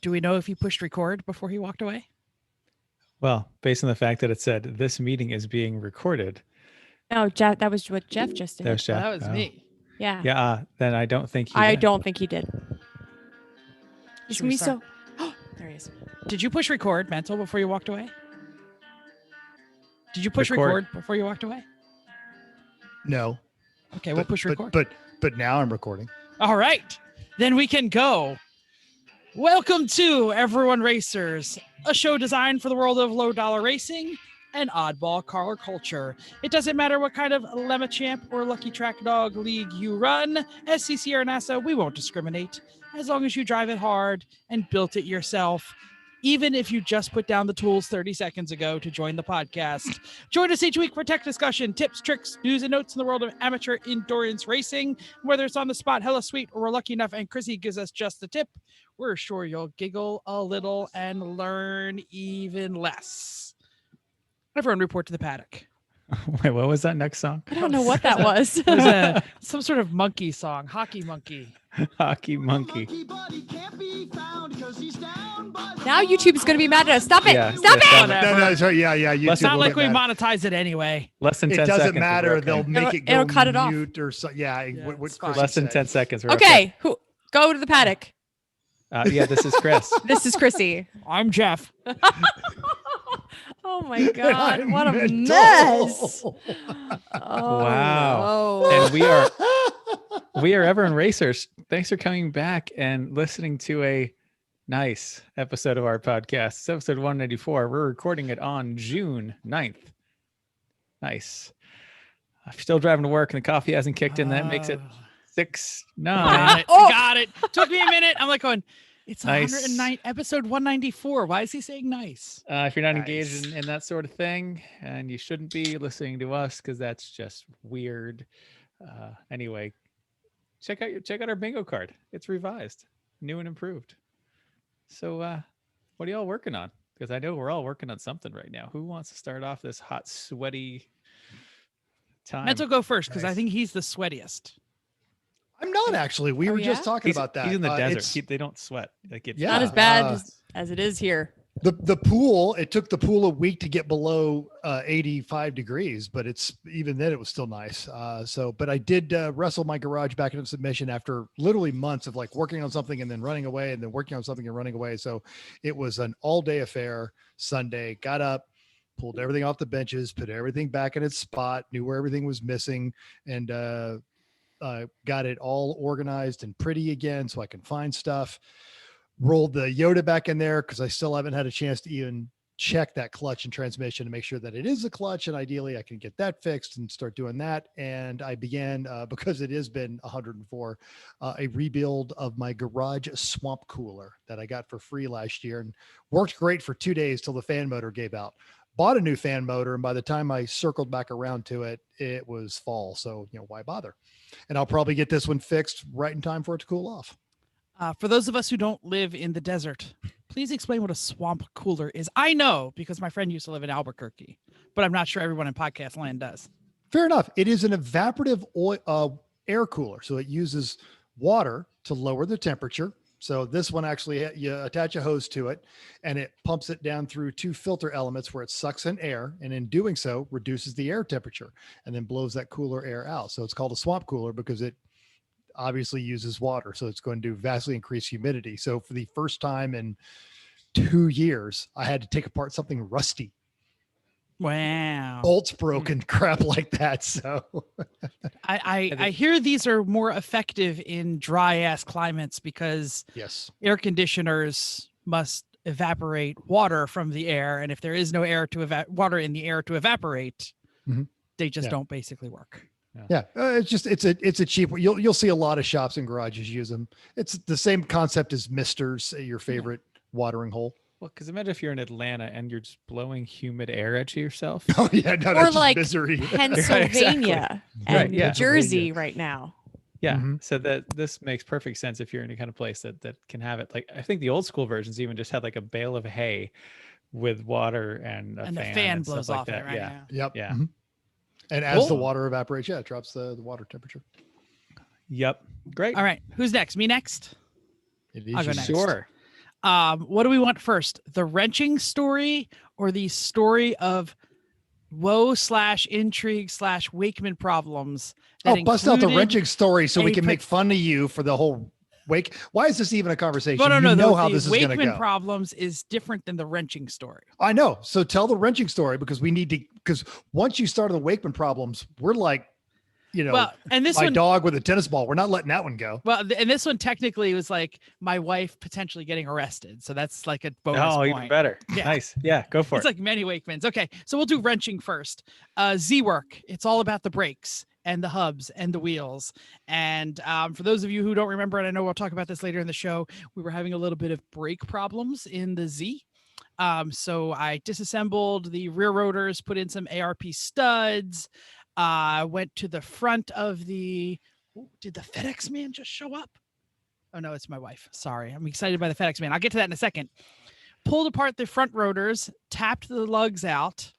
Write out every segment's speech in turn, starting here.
Do we know if he pushed record before he walked away? Well, based on the fact that it said this meeting is being recorded. No, Jeff, that was what Jeff just did. That was Jeff. That was me. Yeah. Yeah. Then I don't think he I did. don't think he did. It's Should gonna we be start? so. There he is. Did you push record, Mental, before you walked away? Did you push record before you walked away? No. Okay, we'll push record. But now I'm recording. All right, then we can go. Welcome to Everyone Racers, a show designed for the world of low dollar racing and oddball car culture. It doesn't matter what kind of Lemma Champ or Lucky Track Dog league you run, SCC or NASA, we won't discriminate as long as you drive it hard and built it yourself. Even if you just put down the tools 30 seconds ago to join the podcast. Join us each week for tech discussion, tips, tricks, news, and notes in the world of amateur endurance racing. Whether it's on the spot, hella sweet, or we're lucky enough and Chrissy gives us just the tip, we're sure you'll giggle a little and learn even less. Everyone report to the paddock. Wait, what was that next song? I don't know what that was. It was some sort of monkey song, hockey monkey. Hockey monkey. Now YouTube is going to be mad at us. Stop it. Yeah, Stop yeah, it. No, sorry. Yeah. YouTube It's not will like get we mad. monetize it anyway. Less than 10 It seconds. doesn't matter. They'll Okay. make it go It'll cut it off. mute or so. Yeah. What it's fine. Chrissy Less than said. 10 seconds. We're Okay, go to the paddock. Yeah, this is Chris. This is Chrissy. I'm Jeff. Oh my God, I'm what a mental. mess. Oh, Wow. no. And we are Everyone Racers. Thanks for coming back and listening to a nice episode of our podcast. It's episode 194. We're recording it on June 9th. Nice. I'm still driving to work and the coffee hasn't kicked in. That makes it 6-9. Got it. Oh. Got it. Took me a minute. I'm like going, it's Nice. 109, episode 194. Why is he saying nice? If you're not Nice. engaged in that sort of thing, and you shouldn't be listening to us because that's just weird. Anyway, check out our bingo card. It's revised, new and improved. So what are y'all working on? Because I know we're all working on something right now. Who wants to start off this hot, sweaty time? Mental go first because I Nice. think he's the sweatiest. I'm not actually. We Oh, were yeah? just talking about that. He's in the desert. it's- They don't sweat. Like it's Yeah. Not as bad uh, as it is here. The pool. It took the pool a week to get below 85 degrees, but it's even then it was still nice. But I did wrestle my garage back into submission after literally months of like working on something and then running away and then working on something and running away. So it was an all day affair. Sunday, got up, pulled everything off the benches, put everything back in its spot, knew where everything was missing, and got it all organized and pretty again so I can find stuff. Rolled the Yoda back in there because I still haven't had a chance to even check that clutch and transmission to make sure that it is a clutch. And ideally I can get that fixed and start doing that. And I began, because it has been 104, a rebuild of my garage swamp cooler that I got for free last year and worked great for 2 days till the fan motor gave out. Bought a new fan motor, and by the time I circled back around to it, it was fall. So, why bother? And I'll probably get this one fixed right in time for it to cool off. For those of us who don't live in the desert, please explain what a swamp cooler is. I know because my friend used to live in Albuquerque, but I'm not sure everyone in podcast land does. Fair enough. It is an evaporative air cooler. So it uses water to lower the temperature. So this one actually, you attach a hose to it and it pumps it down through 2 filter elements where it sucks in air. And in doing so, reduces the air temperature and then blows that cooler air out. So it's called a swamp cooler because it obviously uses water. So it's going to vastly increase humidity. So for the first time in 2 years, I had to take apart something rusty. Wow. Bolts broken, crap like that. So I hear these are more effective in dry ass climates because yes, air conditioners must evaporate water from the air. And if there is no air to water in the air to evaporate, Mhm. they just Yeah. don't basically work. yeah, it's a cheap. You'll see a lot of shops and garages use them. It's the same concept as Misters, your favorite watering hole. Well, because imagine if you're in Atlanta and you're just blowing humid air at yourself. Oh yeah, no, Or that's just like misery. Pennsylvania and Right, yeah. New Jersey right now. Yeah. Mhm. So that this makes perfect sense if you're in a kind of place that can have it. Like I think the old school versions even just had like a bale of hay with water and a And the fan fan and blows stuff off like it that. right Yeah. now. Yep. Yeah. Mhm. And as the Cool. water evaporates, it drops the water temperature. Yep. Great. All right. Who's next? Me next? It is I'll go you next. Sure. What do we want first? The wrenching story or the story of woe / intrigue / Wakeman problems? that Bust out the included wrenching story so we a can make fun of you for the whole wake. Why is this even a conversation? Well, no, you know how the this is going to Wakeman go. problems is different than the wrenching story. I know. So tell the wrenching story because we need to, because once you start on the Wakeman problems, we're like, Well, and this my one, dog with a tennis ball. We're not letting that one go. well, and this one technically was like my wife potentially getting arrested. So that's like a bonus Oh, point. even better. Yeah. Nice. Yeah, go for It's it. like many Wakemans. Okay, so we'll do wrenching first. Z-Work. It's all about the brakes and the hubs and the wheels. And for those of you who don't remember, and I know we'll talk about this later in the show, we were having a little bit of brake problems in the Z. So I disassembled the rear rotors, put in some ARP studs, went to the front of the... Ooh, did the FedEx man just show up? Oh, no, it's my wife. Sorry. I'm excited by the FedEx man. I'll get to that in a second. Pulled apart the front rotors, tapped the lugs out,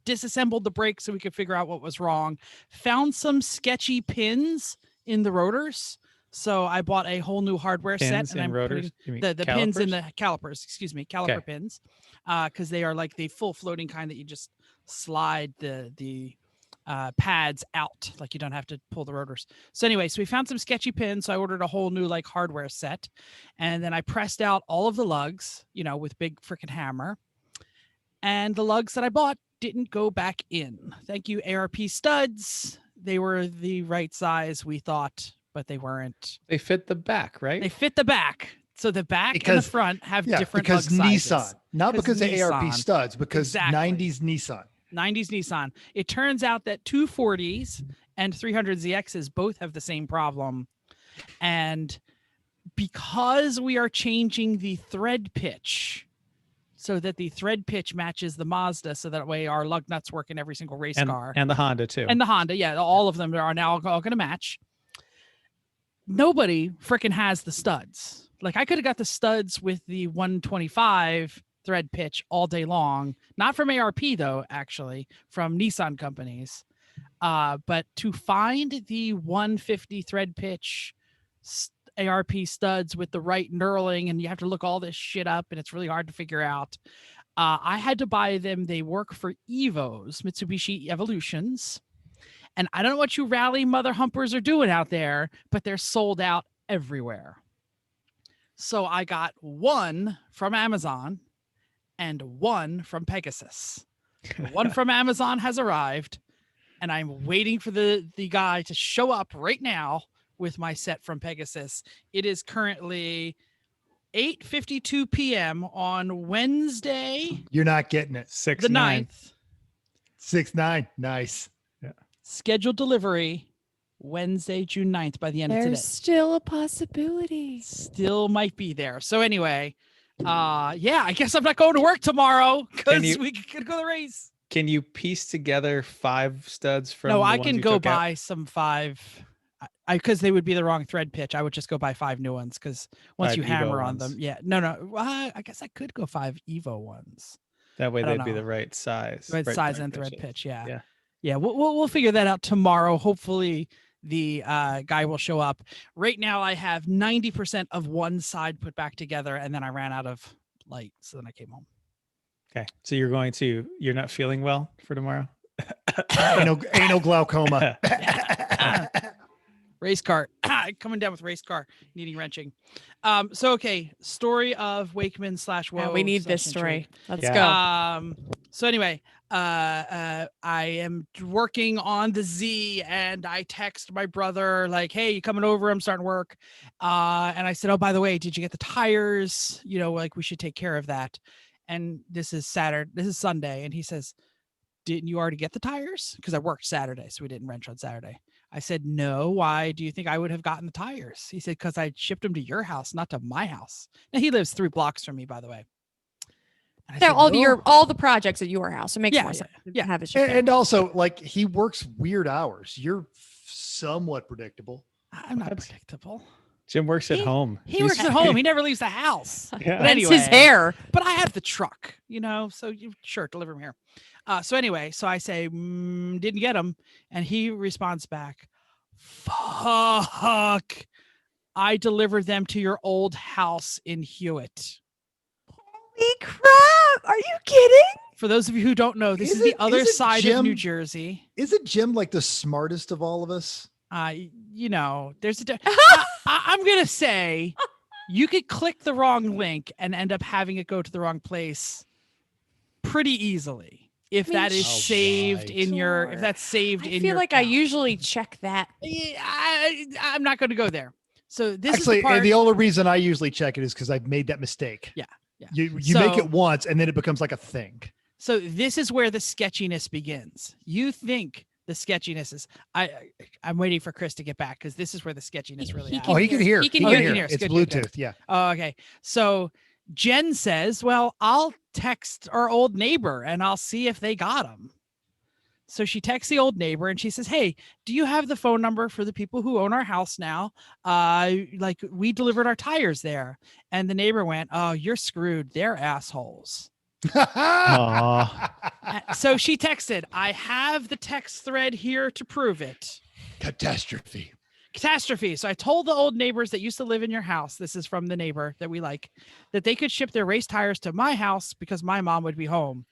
disassembled the brakes so we could figure out what was wrong, found some sketchy pins in the rotors. So I bought a whole new hardware set Pins and and I'm rotors. putting You mean the pins in calipers? the calipers, caliper pins, because they are like the full floating kind that you just slide the pads out, like you don't have to pull the rotors. So anyway, so we found some sketchy pins. So I ordered a whole new like hardware set, and then I pressed out all of the lugs, with big freaking hammer. And the lugs that I bought didn't go back in. Thank you, ARP studs. They were the right size, we thought, but they weren't. They fit the back, right? They fit the back. So the back and the Because- front have Yeah, different because lug Nissan, sizes. not because of ARP Nissan. studs, because Exactly. 90s Nissan. 90s Nissan. It turns out that 240s and 300ZXs both have the same problem. And because we are changing the thread pitch so that the thread pitch matches the Mazda, so that way our lug nuts work in every single race car. And the Honda too. And the Honda, yeah, all of them are now all going to match. Nobody freaking has the studs. Like I could have got the studs with the 125 thread pitch all day long, not from ARP though, actually from Nissan companies. But to find the 150 thread pitch ARP studs with the right knurling, and you have to look all this shit up, and it's really hard to figure out. I had to buy them. They work for Evos, Mitsubishi Evolutions. And I don't know what you rally mother humpers are doing out there, but they're sold out everywhere. So I got one from Amazon and one from Pegasus. The one from Amazon has arrived, and I'm waiting for the guy to show up right now with my set from Pegasus. It is currently 8:52 p.m. on Wednesday, You're not getting it. 6'9". the 9th. 6'9". Nice. Scheduled delivery Wednesday, June 9th by the end of today. There's still a possibility. Still might be there. So anyway, yeah, I guess I'm not going to work tomorrow because you- we could go to the race. Can you piece together 5 studs from? No, the I ones can you go took out? buy some 5. Because they would be the wrong thread pitch. I would just go buy 5 new ones because once 5 you hammer Evo on them, ones. yeah, no. I guess I could go 5 Evo ones. That way I don't they'd be know. the right size. Right size and thread thread pitch. Yeah. Yeah. We'll figure that out tomorrow. Hopefully the guy will show up. Right now I have 90% of one side put back together, and then I ran out of light, so then I came home. Okay. So you're not feeling well for tomorrow? Anal glaucoma. Race car coming down with race car needing wrenching. So okay, story of Wakeman / Yeah, woe we need / this story. intrigue. Let's Yeah. go. So anyway, I am working on the Z, and I text my brother like, "Hey, you coming over? I'm starting work." And I said, "Oh, by the way, did you get the tires? Like we should take care of that." And this is Sunday, and he says, "Didn't you already get the tires?" Because I worked Saturday, so we didn't wrench on Saturday. I said, "No. Why do you think I would have gotten the tires?" He said, "Because I shipped them to your house, not to my house." Now he lives 3 blocks from me, by the way. And I They're said, all the projects at your house. It makes Yeah, more yeah, sense. to yeah. have it shipped there. And also, like, he works weird hours. You're somewhat predictable. I'm not What? predictable. Jim works at He- home. He works at home. He never leaves the house. Yeah. But That's anyway, his hair. But I have the truck, so sure, deliver him here. So anyway, so I say, didn't get him. And he responds back, "Fuck, I delivered them to your old house in Hewitt." Holy crap! Are you kidding? For those of you who don't know, this is Isn't- the other isn't side of New Jim- Jersey. Isn't Jim like the smartest of all of us? You know, I'm gonna say you could click the wrong link and end up having it go to the wrong place pretty easily if I mean, that is Oh, saved right. in your if Sure. that's saved I in feel your like I account. usually check that. Yeah, I'm not going to go there. So this Actually, is the part. the only reason I usually check it is because I've made that mistake. Yeah. You make So- it once and then it becomes like a thing. So this is where the sketchiness begins. You think the sketchiness is I'm waiting for Chris to get back because this is where the sketchiness really He happens. Oh, he can hear. He can Oh, hear. he can hear. It's Good, Bluetooth. good, good. Yeah. Oh, okay. So Jen says, well, I'll text our old neighbor and I'll see if they got him. So she texts the old neighbor and she says, hey, do you have the phone number for the people who own our house now? Like we delivered our tires there. And the neighbor went, oh, you're screwed. They're assholes. So she texted, I have the text thread here to prove it. Catastrophe. Catastrophe. So I told the old neighbors that used to live in your house, this is from the neighbor that we like, that they could ship their race tires to my house because my mom would be home.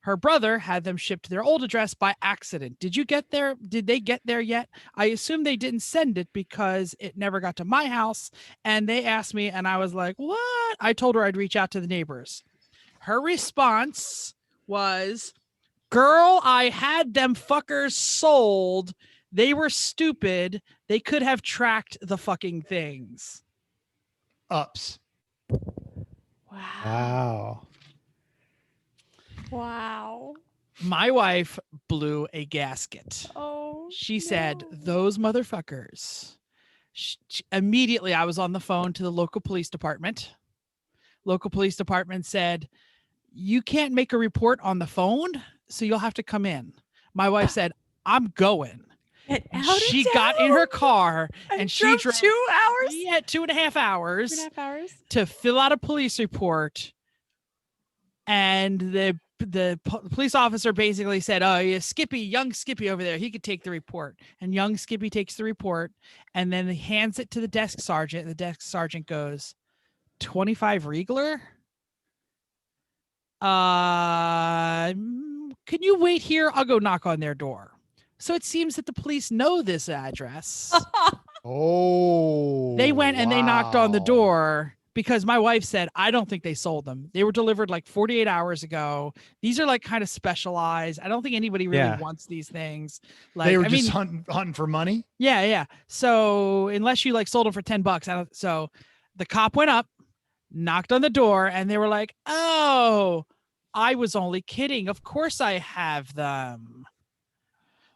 Her brother had them shipped to their old address by accident. Did you get there? Did they get there yet? I assume they didn't send it because it never got to my house. And they asked me, and I was like, what? I told her I'd reach out to the neighbors. Her response was, girl, I had them fuckers sold. They were stupid. They could have tracked the fucking things. Ups. Wow. Wow. Wow. My wife blew a gasket. Oh. She said, no. those motherfuckers. Immediately, I was on the phone to the local police department. Local police department said, you can't make a report on the phone, so you'll have to come in. My wife said, I'm going. And out of She got in her town car and she drove 2 hours. She had 2.5 hours 2.5 hours. to fill out a police report. And the police officer basically said, oh, yeah, Skippy, young Skippy over there, he could take the report. And young Skippy takes the report and then he hands it to the desk sergeant. The desk sergeant goes, 25 Riegler? Can you wait here? I'll go knock on their door. So it seems that the police know this address. Oh. They went and they knocked on the wow. door because my wife said, I don't think they sold them. They were delivered like 48 hours ago. These are like kind of specialized. I don't think anybody really Yeah. wants these things. Like, They were I just mean, hunting for money. yeah. So unless you like sold them for $10, so the cop went up, knocked on the door, and they were like, oh, I was only kidding. Of course I have them.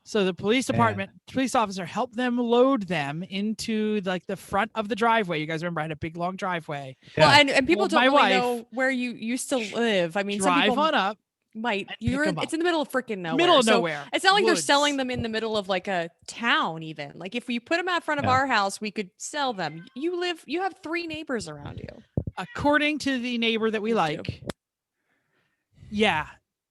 So the police department, police officer helped them load them into like the front of the driveway. You guys remember I had a big long driveway. Well, Yeah. and people Well, don't my really wife- know where you used to live. I mean, some Drive people on up, might. and pick 'em up. It's in the middle of freaking nowhere. middle of So nowhere. It's not like they're woods. selling them in the middle of like a town, even. Like if we put them out front of Yeah. our house, we could sell them. You have 3 neighbors around you. According to the neighbor that we Me too. like. Yeah,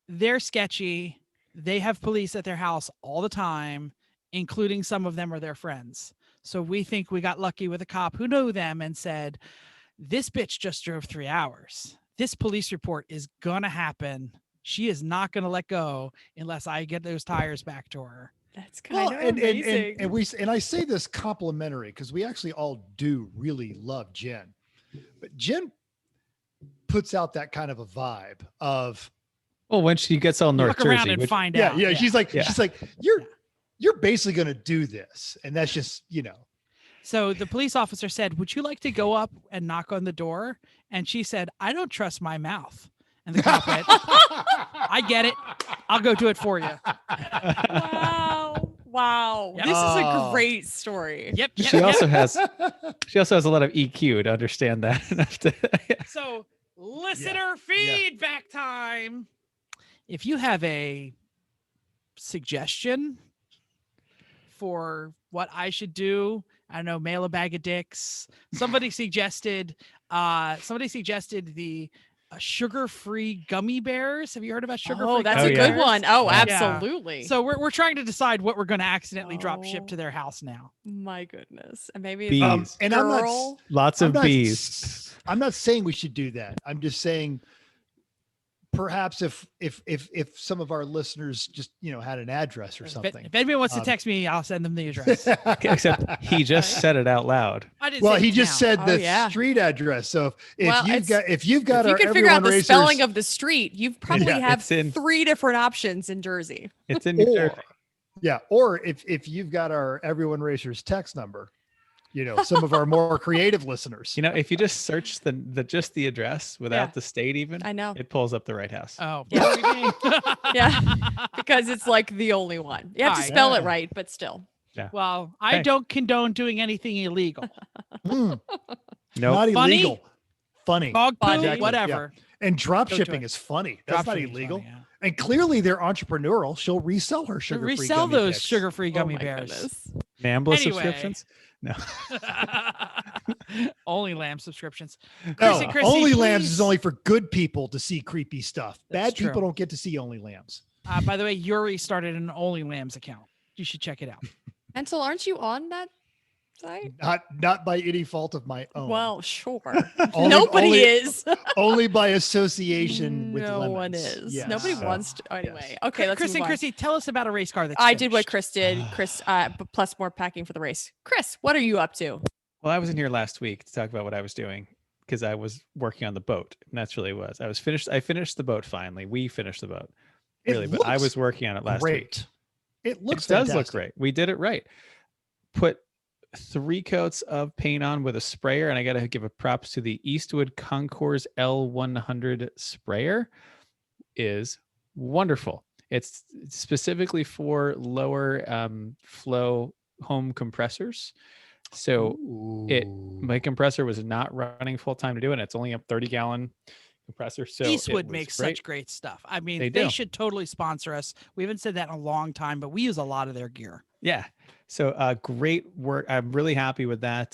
they're sketchy. They have police at their house all the time, including some of them are their friends. So we think we got lucky with a cop who knew them and said, this bitch just drove 3 hours. This police report is going to happen. She is not going to let go unless I get those tires back to her. That's kind Well, of amazing. and I say this complimentary because we actually all do really love Jen, but Jen puts out that kind of a vibe of Well, when she gets all North Look around Jersey, and which, find yeah, out. yeah. She's like Yeah. you're basically going to do this, and that's just So the police officer said, would you like to go up and knock on the door? And she said, I don't trust my mouth. And the cop went, I get it. I'll go do it for you. Wow. Wow. Yep. This is a Oh. great story. Yep. she yep. also has a lot of EQ to understand that enough to. So listener feedback time. If you have a suggestion for what I should do, I don't know, mail a bag of dicks. Somebody suggested the sugar-free gummy bears. Have you heard about sugar-free? Oh, that's gummy a yeah. good one. Oh, Yeah. absolutely. So we're trying to decide what we're going to accidentally drop ship Oh. to their house now. My goodness. And maybe Bees. it's and girl. Lots I'm of not, bees. I'm not saying we should do that. I'm just saying perhaps if some of our listeners just had an address or something. If anyone wants to text me, I'll send them the address. Okay, except he just said it out loud. I didn't Well, say he the just town. said the yeah. street address. So Well, if you've got if you our can figure out Everyone the Racers, spelling of the street, you probably Yeah, have it's in- 3 different options in Jersey. It's in New or, Jersey. or if you've got our Everyone Racers text number, some of our more creative listeners. If you just search just the address without Yeah. the state even, I know. it pulls up the right house. Oh, Yeah. yeah. Yeah, because it's like the only one. You have to Alright. spell it Yeah. right, but still. Well, I Hey. don't condone doing anything illegal. Nope. Not Funny? illegal. Funny. Dog poo, Funny. Exactly, whatever. And drop Don't do shipping it. is funny. That's not Dropshipping's illegal. funny, yeah. And clearly they're entrepreneurial. She'll resell her So sugar-free resell gummy those picks. sugar-free gummy Oh my bears. goodness. Nambla Anyway. subscriptions. No. Only lamb subscriptions. No, Chrissy, Only Lambs please. is only for good people to see creepy stuff. That's Bad people true. don't get to see Only Lambs. By the way, Yuri started an Only Lambs account. You should check it out. Ansel, aren't you on that site? Not by any fault of my own. Well, sure. Only- Nobody only- is. only by association with No lemons. one is. Yes. Nobody So, wants to. Anyway, okay, let's Chris move and on. Chrissy, tell us about a race car that's I did what finished. Chris did. Chris, plus more packing for the race. Chris, what are you up to? Well, I was in here last week to talk about what I was doing because I was working on the boat. And that's really what it was. I finished the boat finally. We finished the boat. It Really, but I looks was working on it last week. Great. It looks It does look fantastic. great. We did it right. Put 3 coats of paint on with a sprayer, and I got to give a props to the Eastwood Concours L100 sprayer. Is wonderful. It's specifically for lower flow home compressors. So my compressor was not running full time to do it. It's only a 30-gallon compressor. So it Eastwood was makes great. such great stuff. I mean, They they do. should totally sponsor us. We haven't said that in a long time, but we use a lot of their gear. Yeah. So great work. I'm really happy with that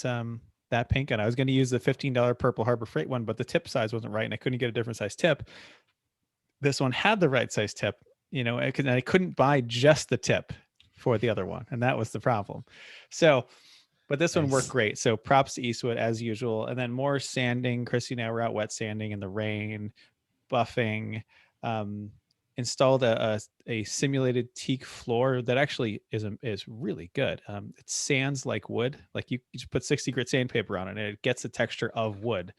that paint gun. I was going to use the $15 Purple Harbor Freight one, but the tip size wasn't right and I couldn't get a different size tip. This one had the right size tip, I couldn't buy just the tip for the other one, and that was the problem. So, but this one worked Nice. great. So props to Eastwood as usual. And then more sanding. Chrissy and I were out wet sanding in the rain, buffing, installed a simulated teak floor that actually is really good. It sands like wood. Like you just put 60 grit sandpaper on it and it gets the texture of wood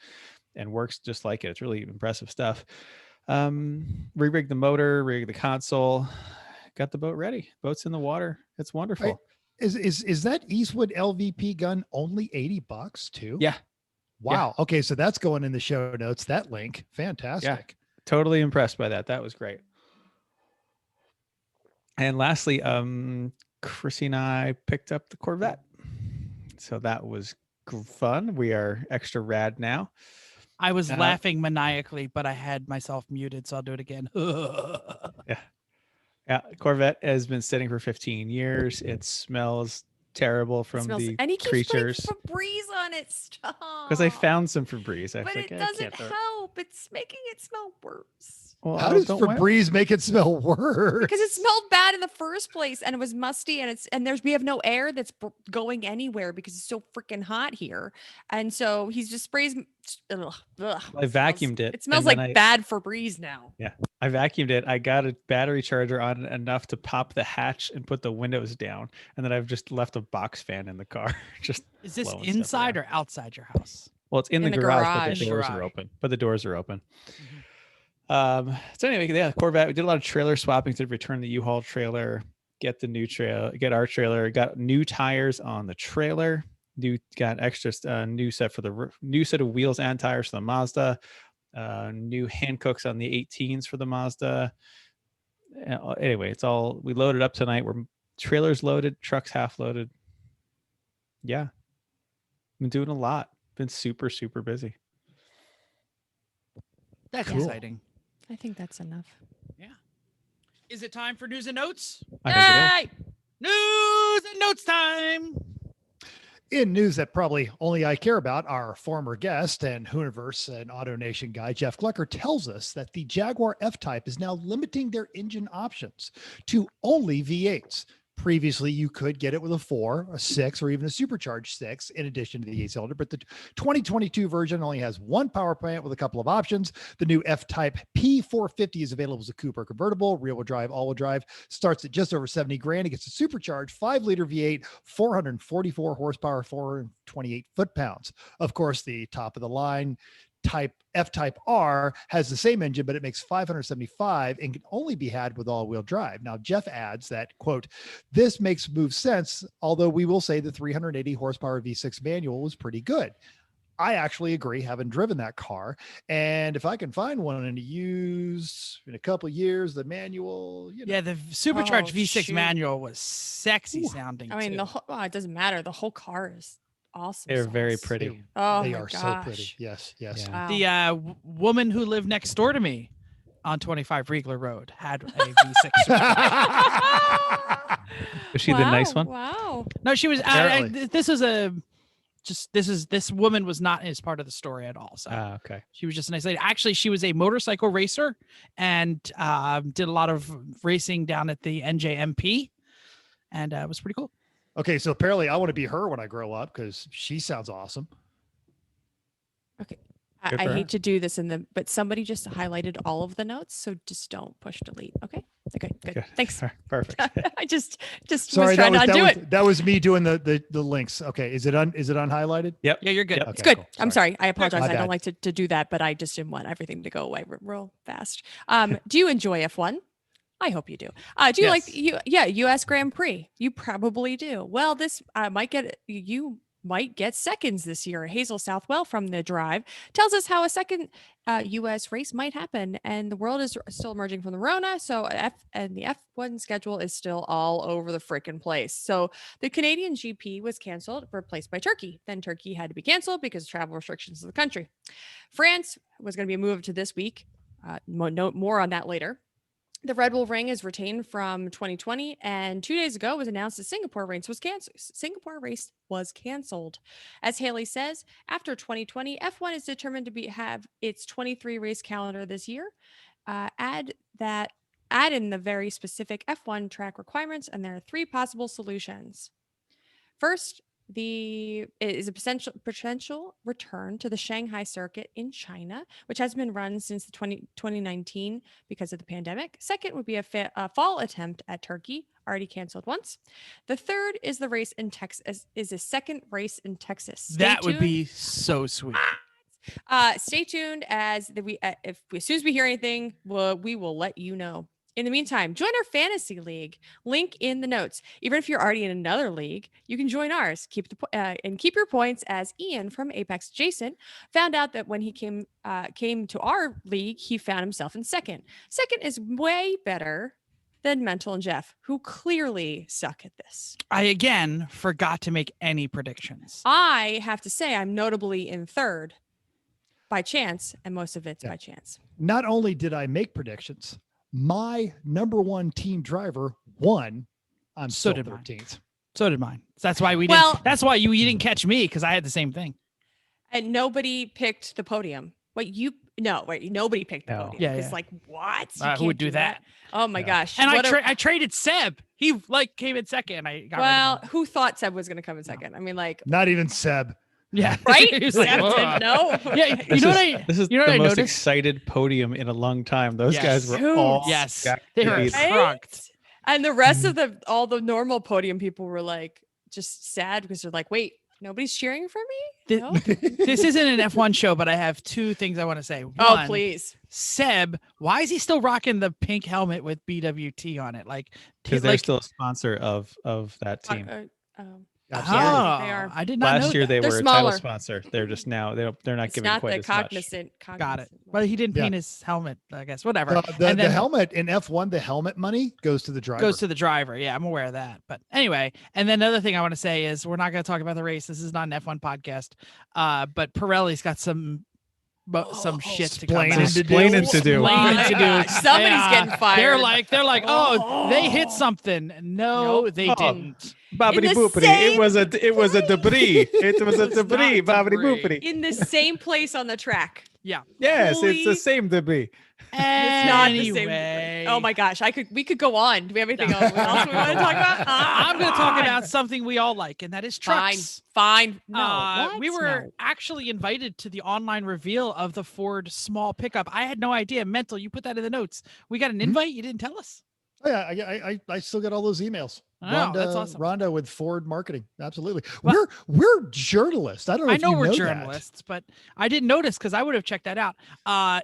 and works just like it. It's really impressive stuff. Re-rigged the motor, rigged the console, got the boat ready. Boat's in the water. It's wonderful. Right. Is that Eastwood LVP gun only $80 too? Yeah. Wow. Okay, so that's going in the show notes. That link, fantastic. Totally impressed by that. That was great. And lastly, Chrissy and I picked up the Corvette. So that was fun. We are extra rad now. I was Uh, laughing maniacally, but I had myself muted, so I'll do it again. Yeah, Corvette has been sitting for 15 years. It smells terrible It from smells, the and he keeps creatures. putting Febreze on it. Stop. Because I found some Febreze. I was But like, it I doesn't can't throw it. help. It's making it smell worse. Well, How does don't wear- Febreze make it smell worse? Because it smelled bad in the first place, and it was musty, and we have no air that's going anywhere because it's so freaking hot here, and so he's just sprays. Ugh, ugh, I vacuumed it. It smells and like then bad Febreze now. I vacuumed it. I got a battery charger on it enough to pop the hatch and put the windows down. And then I've just left a box fan in the car. Just Is this blowing stuff inside around. or outside your house? Well, it's in the In the garage, garage. but the doors Garage. are open. But the doors are open. Mhm. So anyway, yeah, Corvette. We did a lot of trailer swapping to return the U-Haul trailer, get the new trailer, get our trailer, got new tires on the trailer. Got extra new set for the new set of wheels and tires for the Mazda. New Hancooks on the 18s for the Mazda. Anyway, it's all we loaded up tonight. We're trailers loaded, trucks half loaded. Yeah, been doing a lot. Been super busy. That's Cool. exciting. I think that's enough. Is it time for news and notes? I think it is. Yay! News and notes time. In news that probably only I care about, our former guest and Hooniverse and Auto Nation guy, Jeff Glucker, tells us that the Jaguar F-Type is now limiting their engine options to only V8s. Previously, you could get it with a 4, a 6, or even a supercharged 6 in addition to the 8-cylinder. But the 2022 version only has one power plant with a couple of options. The new F-Type P450 is available as a coupe or convertible, rear-wheel drive, all-wheel drive. Starts at just over 70 grand. It gets a supercharged 5-liter V8, 444 horsepower, 428 foot-pounds. Of course, the top of the line F-Type R has the same engine, but it makes 575 and can only be had with all-wheel drive. Now, Jeff adds that, quote, this makes move sense, although we will say the 380 horsepower V6 manual was pretty good. I actually agree, having driven that car. And if I can find one in a couple of years, the manual, Yeah, the supercharged V6 shoot. manual was sexy sounding. I mean, too. the whole, it doesn't matter. The whole car is awesome. They're very sauce. pretty. Oh, they my are gosh. so pretty. Yes. Yeah. Wow. The woman who lived next door to me on 25 Riegler Road had a V6 supercharged. Was she the nice one? Wow. No, she was. Apparently. This woman was not as part of the story at all. So Ah, okay. she was just a nice lady. Actually, she was a motorcycle racer and did a lot of racing down at the NJMP, and it was pretty cool. Okay, so apparently I want to be her when I grow up because she sounds awesome. Okay. Good I for her. hate to do this but somebody just highlighted all of the notes, so just don't push delete. Okay. Okay. Good. Good. Thanks. Perfect. I just Sorry, was trying to undo it. that was me doing the links. Okay, is it unhighlighted? Yep. Yeah, you're good. Yep. It's Okay, good. cool. I'm sorry. I apologize. My I don't bad. like to do that, but I just didn't want everything to go away real fast. Do you enjoy F1? I hope you do. Do you like US Grand Prix? You probably do. Well, this you might get seconds this year. Hazel Southwell from The Drive tells us how a second US race might happen, and the world is still emerging from the Rona. So the F1 schedule is still all over the freaking place. So the Canadian GP was canceled, replaced by Turkey. Then Turkey had to be canceled because of travel restrictions in the country. France was going to be moved to this week. More on that later. The Red Bull Ring is retained from 2020, and 2 days ago it was announced the Singapore race was canceled. As Haley says, after 2020, F1 is determined to have its 23 race calendar this year. Add in the very specific F1 track requirements, and there are 3 possible solutions. First, is a potential return to the Shanghai circuit in China, which has been run since 2019 because of the pandemic. Second would be a fall attempt at Turkey, already canceled once. The third is the race in Texas, is a second race in Texas. That would be so sweet. Stay tuned as soon as we hear anything, we will let you know. In the meantime, join our fantasy league. Link in the notes. Even if you're already in another league, you can join ours. Keep your points, as Ian from Apex Jason found out that when he came to our league, he found himself in second. Second is way better than Mental and Jeff, who clearly suck at this. I again forgot to make any predictions. I have to say I'm notably in third by chance, and most of it's by chance. Not only did I make predictions, my number one team driver won. I'm So still did mine. 13th. So did mine. That's why we Well- didn't. That's why you didn't catch me, because I had the same thing. And nobody picked the podium. Nobody picked the No. podium. Yeah, It's yeah. like, what? You Who can't would do that? Oh my gosh. And What I traded Seb. He came in second. I got rid of him. who thought Seb was going to come in second? I mean, like, Not even Seb. Yeah. right? He was Seb like, didn't "Whoa." know. Yeah. You know what I? This is you know what the I most noticed? excited podium in a long time. Those Yes. guys were Dude. all Yes. jacked They were to excited. pieces. Crunked. And the rest of all the normal podium people were like, just sad because they're like, wait, nobody's cheering for me? No? This isn't an F1 show, but I have 2 things I want to say. Oh, One, please. Seb, why is he still rocking the pink helmet with BWT on it? Like, Because they're still a sponsor of that team. Absolutely. They are. I did not know Last year that. they They're were a smaller. title sponsor. They're just now they're not It's giving not quite the as much. cognizant. Got it. But he didn't Yeah. paint his helmet, I guess. Whatever. The And then- helmet in F1, the helmet money goes to the driver. Goes to the driver. Yeah, I'm aware of that. But anyway, and then another thing I want to say is we're not going to talk about the race. This is not an F1 podcast. But Pirelli's got some shit to come Splaining back. to do. Splaining to do. Splaining Oh to my do. gosh, somebody's Yeah. getting fired. They're like, oh, they hit something. No, Nope. they Oh. didn't. Bobbity In the boopity. same It was a debris. It was a It's debris. not Bobbity debris. boopity. in the same place on the track. Yeah. Yes, it's the Holy- same to be. It's not the same. Anyway. Oh my gosh, we could go on. Do we have anything else we want to talk about? I'm going to talk Fine. about something we all like, and that is trucks. Fine. No, We what? were No. actually invited to the online reveal of the Ford small pickup. I had no idea. Mental, you put that in the notes. We got an invite. You didn't tell us. Oh, yeah, I still got all those emails. Wow, that's awesome. Rhonda with Ford marketing. Absolutely. Well- we're journalists. I don't know. I if know you we're that. journalists, but I didn't notice because I would have checked that out.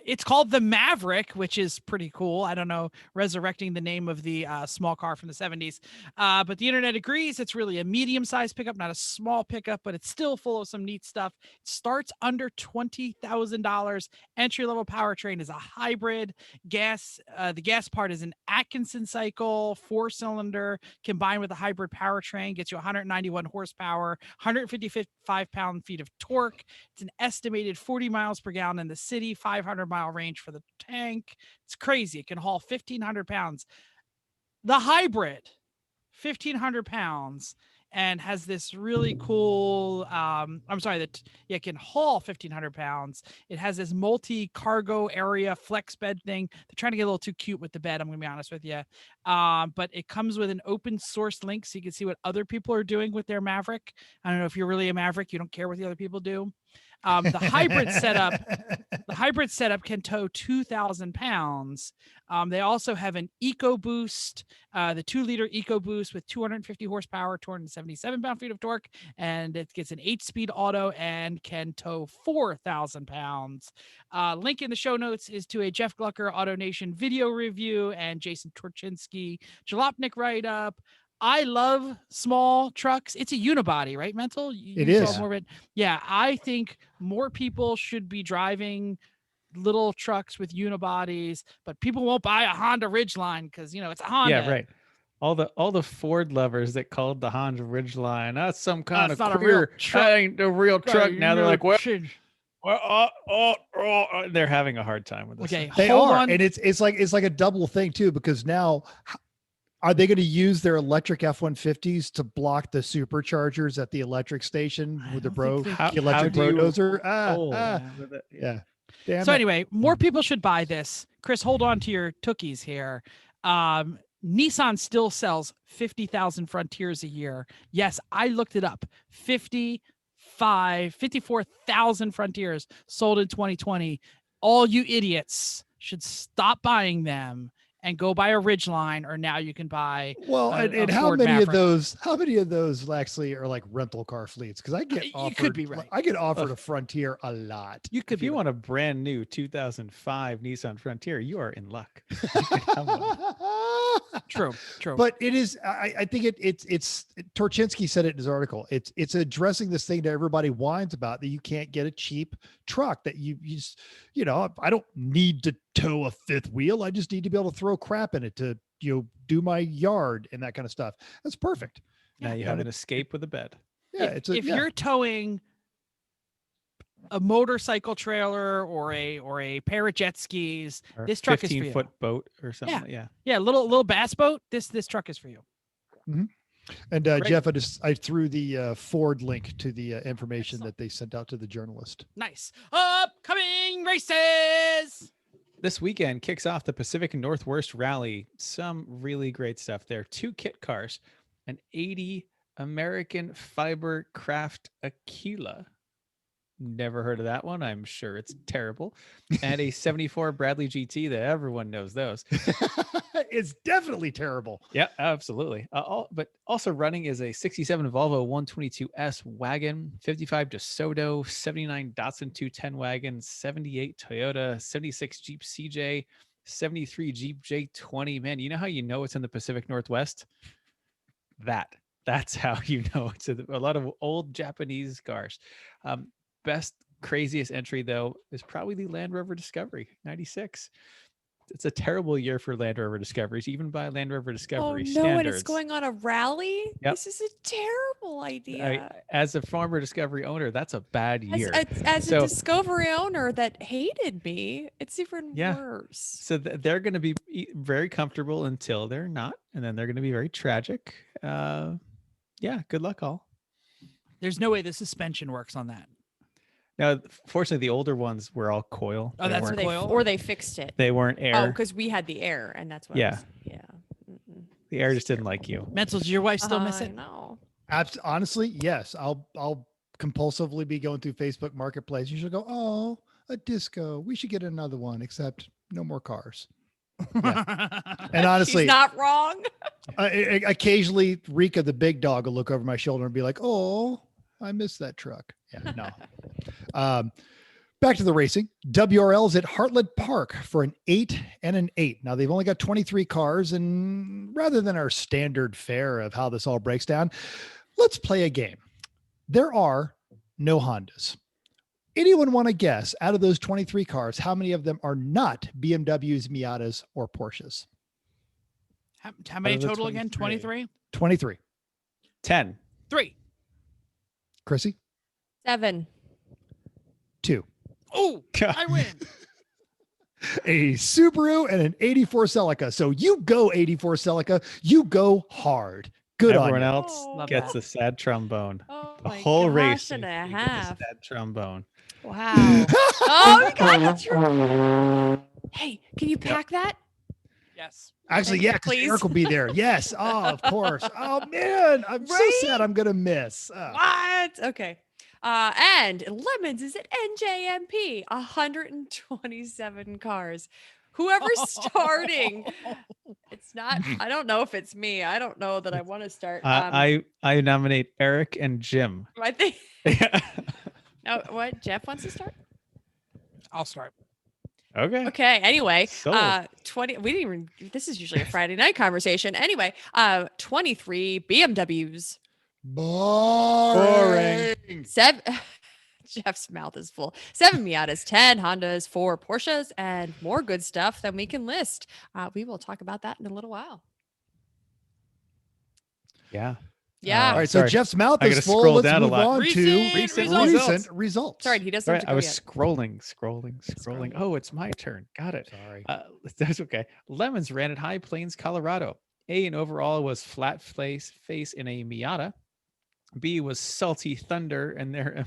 It's called the Maverick, which is pretty cool. I don't know, resurrecting the name of the small car from the 70s. But the internet agrees it's really a medium-sized pickup, not a small pickup, but it's still full of some neat stuff. It starts under $20,000. Entry-level powertrain is a hybrid. The gas part is an Atkinson cycle, 4-cylinder, combined with a hybrid powertrain, gets you 191 horsepower, 155 pound-feet of torque. It's an estimated 40 miles per gallon in the city, 500-mile range for the tank. It's crazy. It can haul 1,500 pounds. The hybrid, 1,500 pounds, and has this really cool, it can haul 1,500 pounds. It has this multi-cargo area flex bed thing. They're trying to get a little too cute with the bed, I'm going to be honest with you. But it comes with an open source link so you can see what other people are doing with their Maverick. I don't know if you're really a Maverick, you don't care what the other people do. The hybrid setup can tow 2,000 pounds. They also have an EcoBoost, the 2-liter EcoBoost with 250 horsepower, 277 pound-feet of torque, and it gets an 8-speed auto and can tow 4,000 pounds. Link in the show notes is to a Jeff Glucker Auto Nation video review and Jason Torchinsky Jalopnik write-up. I love small trucks. It's a unibody, right, Mental? It saw is. more of it. Yeah, I think more people should be driving little trucks with unibodies, but people won't buy a Honda Ridgeline because, it's a Honda. Yeah, right. All the Ford lovers that called the Honda Ridgeline, that's some kind It's of not a real queer. truck. That ain't a real truck. Now they're like, well, shit. they're having a hard time with this. Okay, They hold are, on. and it's like a double thing too, because now are they going to use their electric F-150s to block the superchargers at the electric station with the don't think they electric do you- bulldozer? Yeah. Damn So it. anyway, more people should buy this. Chris, hold on to your tookies here. Nissan still sells 50,000 Frontiers a year. Yes, I looked it up. 54,000 Frontiers sold in 2020. All you idiots should stop buying them and go buy a Ridgeline, or now you can buy Well, a and how Ford many Maverick. how many of those actually are like rental car fleets? Because I get You offered, could be right. I get offered a Frontier a lot. You could If be you right. want a brand new 2005 Nissan Frontier, you are in luck. You can have one. True. But it is. I think it's Torchinsky said it in his article. It's addressing this thing that everybody whines about, that you can't get a cheap truck, that you just, I don't need to tow a fifth wheel. I just need to be able to throw crap in it to do my yard and that kind of stuff. That's perfect. Now you have an escape with a bed. Yeah, if you're towing a motorcycle trailer or a pair of jet skis, Or this truck is for you. 15-foot boat or something. Yeah. Yeah, little bass boat. This truck is for you. And Great. Jeff, I threw the Ford link to the information that they sent out to the journalist. Nice. Upcoming races. This weekend kicks off the Pacific Northwest Rally. Some really great stuff there. 2 kit cars, an 80 American Fiber Craft Aquila. Never heard of that one. I'm sure it's terrible. And a 74 Bradley GT that everyone knows those. It's definitely terrible. Yeah, absolutely. But also running is a 67 Volvo 122S wagon, 55 DeSoto, 79 Datsun 210 wagon, 78 Toyota, 76 Jeep CJ, 73 Jeep J20. Man, you know how you know it's in the Pacific Northwest? That's how you know it's a lot of old Japanese cars. Best, craziest entry, though, is probably the Land Rover Discovery 96. It's a terrible year for Land Rover Discoveries, even by Land Rover Discovery no, standards. and it's going on a rally? Yep. This is a terrible idea. As a former Discovery owner, that's a bad year. As So- a Discovery owner that hated me, it's even Yeah. worse. So they're going to be very comfortable until they're not, and then they're going to be very tragic. Yeah, good luck all. There's no way the suspension works on that. Now, fortunately, the older ones were all coil. Oh, that's Or they, coil? or they fixed it. They weren't Oh, air. because we had the air, and that's what. Yeah. Yeah. Mm-mm. The air just didn't like you. Mental, does your wife still miss it? No. Honestly, yes. I'll compulsively be going through Facebook Marketplace. You should go, oh, a disco. We should get another one, except no more cars. And honestly, she's not wrong. Occasionally Rika, the big dog, will look over my shoulder and be like, oh, I miss that truck. Yeah, no. Back to the racing. WRL's at Heartland Park for an 8 and an 8. Now they've only got 23 cars, and rather than our standard fare of how this all breaks down, let's play a game. There are no Hondas. Anyone want to guess out of those 23 cars, how many of them are not BMWs, Miatas, or Porsches? How many Out of the total again? 23? 23. 10. 3. Chrissy? 7. 2. Oh, I win. A Subaru and an 84 Celica. So you go 84 Celica, you go hard. Good Everyone on you. else Oh, gets wow. the sad trombone. Oh The my whole gosh, race. and a you get the half. sad trombone. Wow. Oh, you got it. Hey, can you pack that? Yes. Actually, Thank yeah, you, because please. Eric will be there. Yes. Oh, of course. Oh man, I'm Right? so sad I'm gonna miss. What? Okay. And Lemons is at NJMP, 127 cars. Whoever's starting, it's not, I don't know if it's me. I don't know that I want to start. I nominate Eric and Jim. I think, Yeah. no, what? Jeff wants to start? I'll start. Okay. Okay. Anyway, Sold. 20, we didn't even, this is usually a Friday night conversation. Anyway, 23 BMWs, Boring. 7, Jeff's mouth is full, 7 Miatas, 10 Hondas, 4 Porsches, and more good stuff than we can list. We will talk about that in a little while. Yeah. Yeah. All right, Sorry. so Jeff's mouth I is gotta full. scroll Let's down a move lot. on Recent to results. recent results. Sorry, he doesn't Sorry, have to I go was yet. scrolling. Oh, it's my turn. Got it. Sorry. That's okay. Lemons ran at High Plains, Colorado. A and overall was flat face in a Miata. B was Salty Thunder and their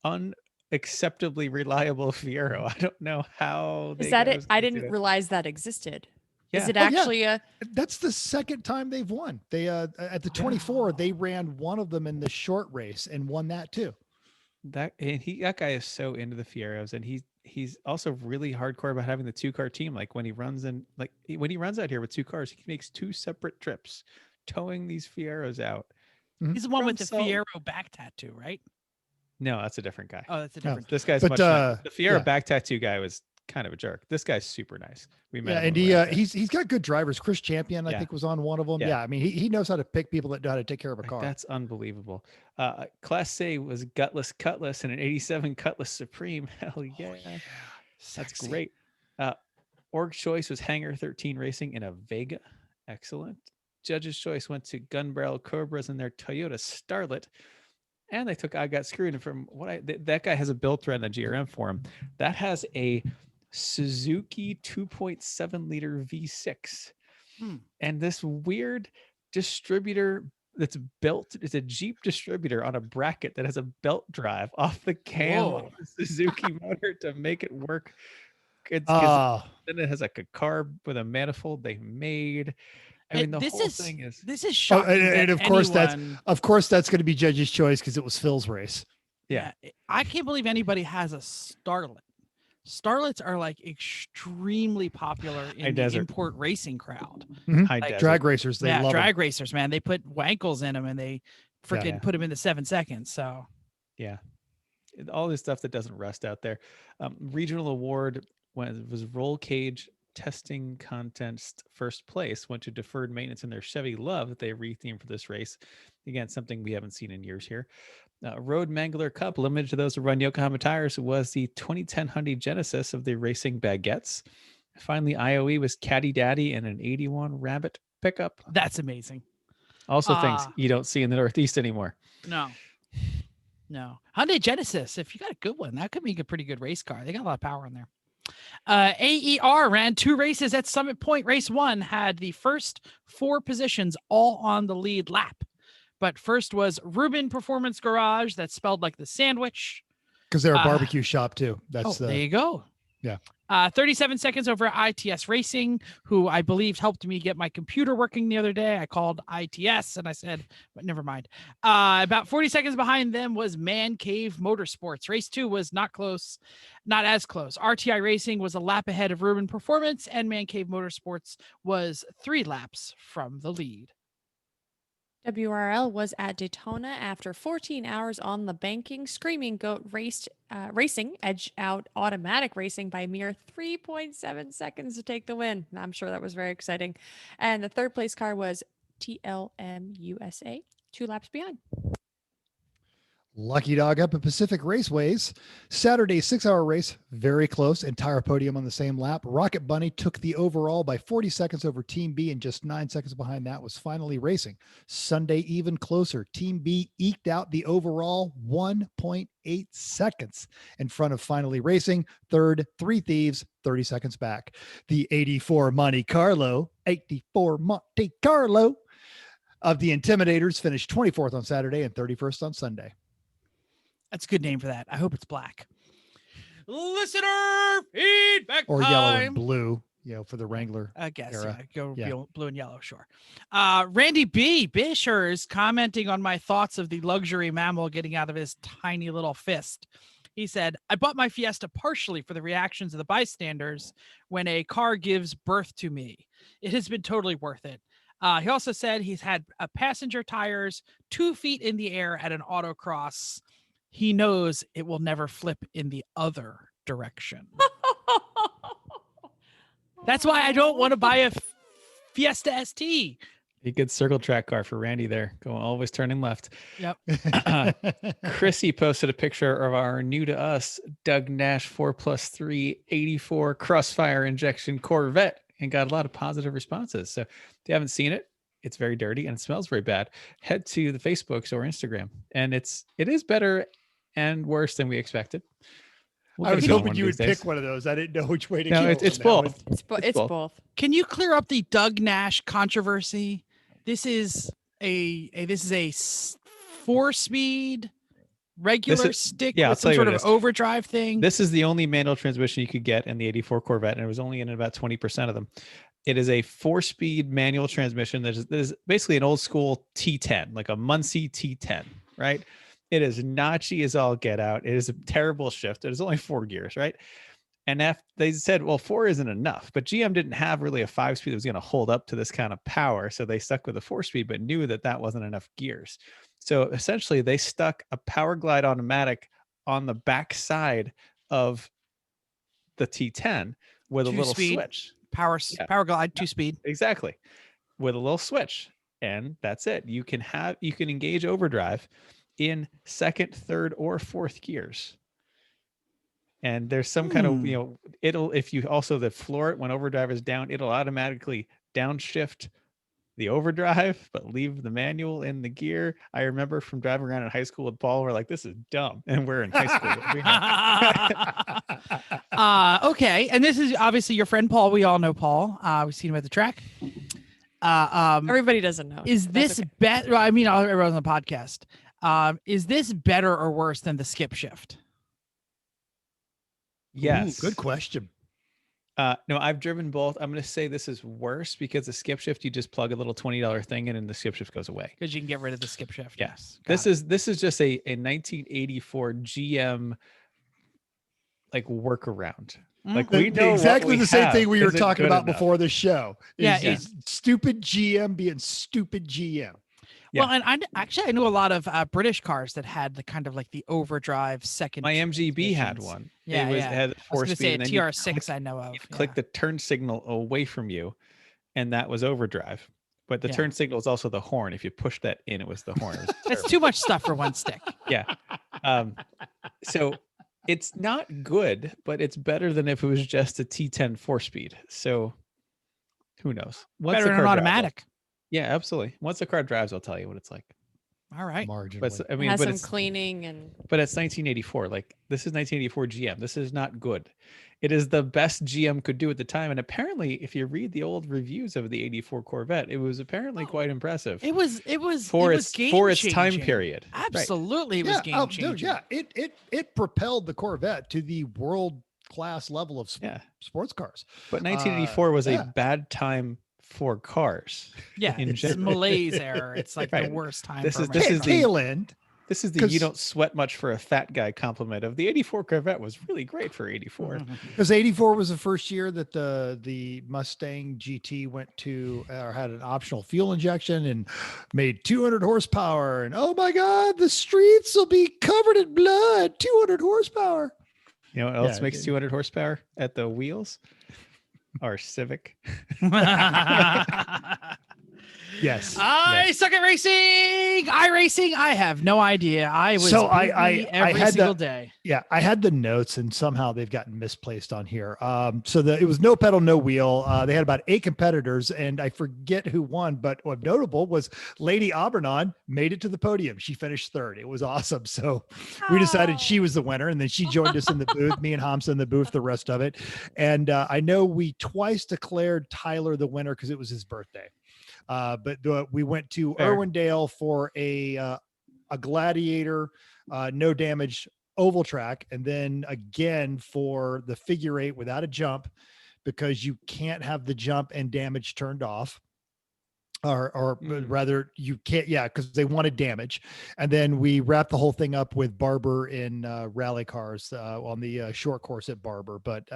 unacceptably reliable Fiero. I don't know how. Is they that got- it? was I gonna do didn't that. realize that existed. Is Yeah. it Oh, yeah. actually a, That's the second time they've won. They at the 24, they ran one of them in the short race and won that too. That guy is so into the Fieros, and he's also really hardcore about having the 2-car team. Like when he runs out here with 2 cars, he makes 2 separate trips, towing these Fieros out. He's the one From with the Salt- Fiero back tattoo, right? No, that's a different guy. Oh, that's a No. different. This guy's But, much nicer. The Fiero yeah. back tattoo guy was kind of a jerk. This guy's super nice. We met Yeah, him and when we were out there. he's got good drivers. Chris Champion, I Yeah. think, was on one of them. Yeah. Yeah, I mean, he knows how to pick people that know how to take care of a Like, car. that's unbelievable. Class A was Gutless Cutlass and an 87 Cutlass Supreme. Hell yeah. That's Sexy. great. Org choice was Hangar 13 Racing in a Vega. Excellent. Judge's choice went to Gun Barrel Cobras and their Toyota Starlet. And they took I Got Screwed. And from what that guy has a build thread on the GRM for him. That has a Suzuki 2.7 liter V6. And this weird distributor that's built, it's a Jeep distributor on a bracket that has a belt drive off the cam Whoa. of the Suzuki motor to make it work. It's then it has like a carb with a manifold they made. I mean, the this whole is thing is this is shocking. and that of course anyone- of course that's going to be Judge's choice because it was Phil's race. yeah. I can't believe anybody has a Starlet. Starlets are like extremely popular in the desert. import racing crowd. High like desert. Drag racers, they love drag racers, man. They put wankles in them and they freaking Yeah. put them in the 7 seconds. So Yeah. All this stuff that doesn't rust out there. Regional award was Roll Cage Testing Contest first place, went to deferred maintenance in their Chevy Love that they rethemed for this race. Again, something we haven't seen in years here. Road Mangler Cup, limited to those who run Yokohama tires, was the 2010 Hyundai Genesis of the Racing Baguettes. Finally, IOE was Caddy Daddy and an 81 Rabbit pickup. that's amazing. Also things Ah. you don't see in the Northeast anymore. No. Hyundai Genesis, if you got a good one, that could make a pretty good race car. They got a lot of power in there. AER ran 2 races at Summit Point. Race 1 had the first 4 positions all on the lead lap. But first was Rubin Performance Garage, that's spelled like the sandwich. Because they're a barbecue shop too. That's there you go. Yeah. 37 seconds over ITS Racing, who I believe helped me get my computer working the other day. I called ITS and I said, but never mind. About 40 seconds behind them was Man Cave Motorsports. Race 2 was not as close. RTI Racing was a lap ahead of Ruben Performance, and Man Cave Motorsports was 3 laps from the lead. WRL was at Daytona after 14 hours on the banking. Screaming Goat Racing edged out Automatic Racing by a mere 3.7 seconds to take the win. I'm sure that was very exciting. And the third place car was TLM USA, 2 laps behind. Lucky Dog up at Pacific Raceways. Saturday 6-hour race, very close. Entire podium on the same lap. Rocket Bunny took the overall by 40 seconds over Team B, and just 9 seconds behind that was Finally Racing. Sunday even closer. Team B eked out the overall 1.8 seconds in front of Finally Racing. Third, Three Thieves, 30 seconds back. The 84 Monte Carlo of the Intimidators finished 24th on Saturday and 31st on Sunday. That's a good name for that. I hope it's black. Listener feedback or time. yellow and blue, for the Wrangler. I guess era. Go blue and yellow, sure. Randy B. Bisher is commenting on my thoughts of the luxury mammal getting out of his tiny little fist. He said, I bought my Fiesta partially for the reactions of the bystanders when a car gives birth to me. It has been totally worth it. He also said he's had passenger tires 2 feet in the air at an autocross. He knows it will never flip in the other direction. That's why I don't want to buy a Fiesta ST. A good circle track car for Randy there, going always turning left. Yep. Chrissy posted a picture of our new to us Doug Nash 4+3 84 Crossfire injection Corvette and got a lot of positive responses. So if you haven't seen it, it's very dirty and it smells very bad. Head to the Facebooks or Instagram, and it is better and worse than we expected. I was hoping you would pick one of those. I didn't know which way to go. No, it's both. It's both. Can you clear up the Doug Nash controversy? This is a 4-speed regular stick with some sort of overdrive thing. This is the only manual transmission you could get in the 84 Corvette, and it was only in about 20% of them. It is a 4-speed manual transmission that is basically an old school T10, like a Muncie T10, right? It is notchy as all get out. It is a terrible shift. It is only 4 gears, right? And they said, well, 4 isn't enough, but GM didn't have really a 5-speed that was going to hold up to this kind of power. So they stuck with a 4-speed, but knew that that wasn't enough gears. So essentially they stuck a Power Glide automatic on the back side of the T10 with a little switch. Power Glide 2-speed. Exactly. With a little switch. And that's it. You can engage overdrive in second, third, or fourth gears. And there's some kind of, if you also floor it when overdrive is down, it'll automatically downshift the overdrive, but leave the manual in the gear. I remember from driving around in high school with Paul, we're like, this is dumb. And we're in high school. Okay. And this is obviously your friend, Paul. We all know Paul. We've seen him at the track. Everybody doesn't know. Is this better? Well, I mean, everyone's on the podcast. Is this better or worse than the skip shift? Yes. Ooh, good question. No, I've driven both. I'm going to say this is worse because the skip shift, you just plug a little $20 thing in and the skip shift goes away. Because you can get rid of the skip shift. Yes. This is just a 1984 GM workaround. Like we know exactly the same thing we were talking about enough before the show. Is stupid GM being stupid GM. Well, and I knew a lot of British cars that had the kind of the overdrive second. My MGB had one. Yeah, it had I was going to say a speed, TR6 I know of. Click the turn signal away from you, and that was overdrive. But the turn signal is also the horn. If you push that in, it was the horn. It's too much stuff for one stick. Yeah. So it's not good, but it's better than if it was just a T10 4-speed. So who knows? Better than an automatic. Yeah, absolutely. Once the car drives, I'll tell you what it's like. All right. marginally. But I It mean, has but some it's cleaning and but it's 1984. Like this is 1984 GM. This is not good. It is the best GM could do at the time. And apparently, if you read the old reviews of the 84 Corvette, it was apparently quite impressive It was for game its time changing. period. Right. Absolutely, it was game changing. It propelled the Corvette to the world class level of Yeah. sports cars. But 1984 was yeah. a bad time for cars. Yeah, in it's general. malaise era. It's like the Right. worst time. This for is- a this race is car. the- tail end. This is the 'Cause- you don't sweat much for a fat guy compliment of the 84 Corvette was really great for 84. Because 84 was the first year that the Mustang GT went to or had an optional fuel injection and made 200 horsepower. And oh my God, the streets will be covered in blood. 200 horsepower. You know what else Yeah, makes 200 horsepower at the wheels? Our Civic. Yes. I yes. suck at racing. iRacing. I have no idea. I was So busy I every had single the- day. Yeah, I had the notes and somehow they've gotten misplaced on here. It was no pedal, no wheel. They had about 8 competitors and I forget who won, but what notable was Lady Aubernon made it to the podium. She finished 3rd. It was awesome. So we decided she was the winner and then she joined us in the booth, me and Hamza in the booth, the rest of it. And I know we twice declared Tyler the winner because it was his birthday. We went to Fair. Irwindale for a Gladiator, no damage oval track, and then again for the figure 8 without a jump because you can't have the jump and damage turned off. Or rather you can't, because they wanted damage. And then we wrapped the whole thing up with Barber in rally cars on the short course at Barber. But